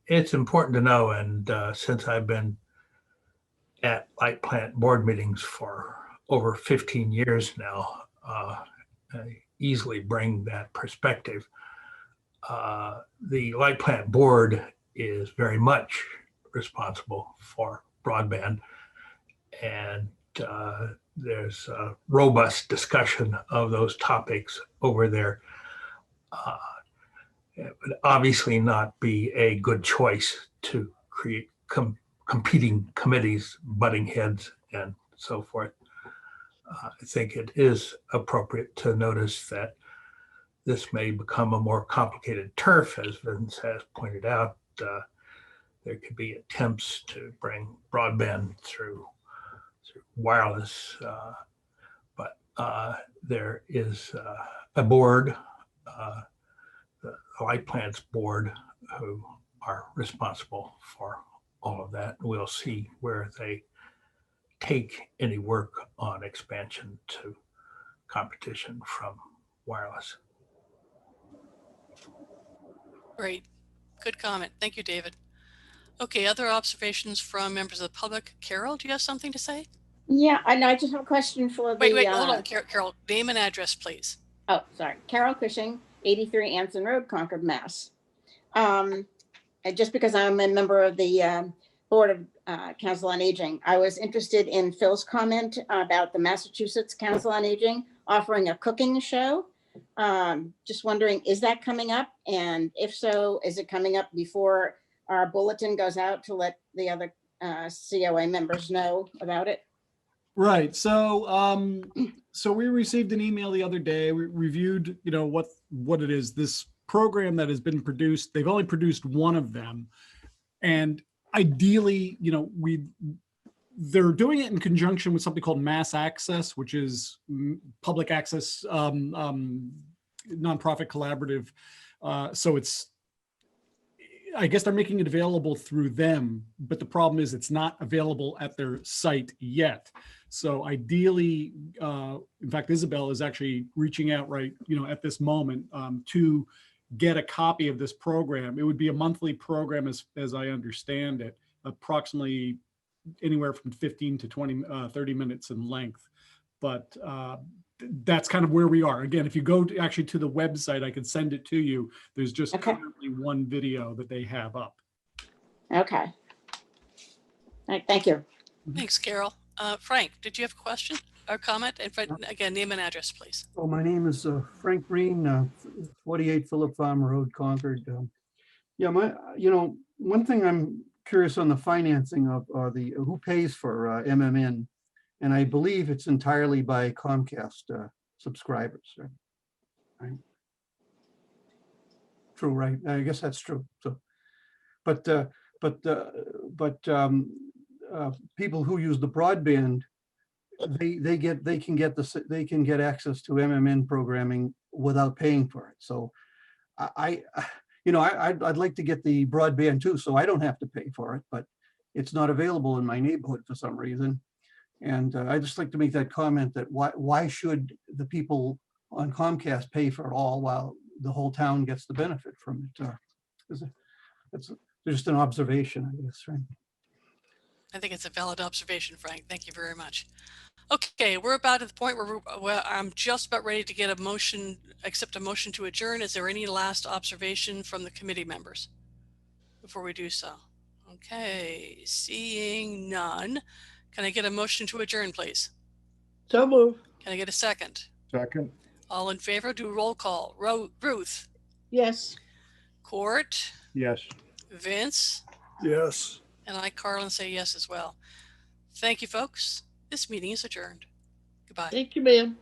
Speaker 10: It's important to know, and since I've been at light plant board meetings for over 15 years now, I easily bring that perspective. The light plant board is very much responsible for broadband, and there's a robust discussion of those topics over there. It would obviously not be a good choice to create competing committees, butting heads, and so forth. I think it is appropriate to notice that this may become a more complicated turf, as Vince has pointed out. There could be attempts to bring broadband through wireless, but there is a board, the Light Plants Board, who are responsible for all of that. We'll see where they take any work on expansion to competition from wireless.
Speaker 1: Great, good comment. Thank you, David. Okay, other observations from members of the public? Carol, do you have something to say?
Speaker 4: Yeah, and I just have a question for the.
Speaker 1: Wait, hold on, Carol. Name and address, please.
Speaker 4: Oh, sorry. Carol Cushing, 83 Anson Road, Concord, Mass. Just because I'm a member of the Board of Council on Aging, I was interested in Phil's comment about the Massachusetts Council on Aging offering a cooking show. Just wondering, is that coming up? And if so, is it coming up before our bulletin goes out to let the other COA members know about it?
Speaker 3: Right. So, so we received an email the other day. We reviewed, you know, what it is. This program that has been produced. They've only produced one of them, and ideally, you know, they're doing it in conjunction with something called Mass Access, which is public access nonprofit collaborative. So it's, I guess they're making it available through them, but the problem is it's not available at their site yet. So ideally, in fact, Isabel is actually reaching out right, you know, at this moment to get a copy of this program. It would be a monthly program as I understand it, approximately anywhere from 15 to 30 minutes in length. But that's kind of where we are. Again, if you go actually to the website, I can send it to you. There's just currently one video that they have up.
Speaker 4: Okay. All right, thank you.
Speaker 1: Thanks, Carol. Frank, did you have a question or comment? And again, name and address, please.
Speaker 9: Oh, my name is Frank Breen, 48 Phillip Farm Road, Concord. Yeah, one thing I'm curious on the financing of who pays for MMN, and I believe it's entirely by Comcast subscribers. Right? True, right? I guess that's true. So, but people who use the broadband, they can get access to MMN programming without paying for it. So I'd like to get the broadband too, so I don't have to pay for it, but it's not available in my neighborhood for some reason. And I just like to make that comment that why should the people on Comcast pay for it all while the whole town gets the benefit from it? It's just an observation, I guess, right?
Speaker 1: I think it's a valid observation, Frank. Thank you very much. Okay, we're about at the point where I'm just about ready to get a motion, accept a motion to adjourn. Is there any last observation from the committee members before we do so? Okay, seeing none. Can I get a motion to adjourn, please?
Speaker 2: So move.
Speaker 1: Can I get a second?
Speaker 6: Second,
Speaker 1: All in favor, do roll call. Ruth,
Speaker 2: Yes.
Speaker 1: Court,
Speaker 6: yes.
Speaker 1: Vince,
Speaker 5: Yes.
Speaker 1: and I, Carlin, say yes as well. Thank you, folks. This meeting is adjourned. Goodbye.
Speaker 2: Thank you, ma'am.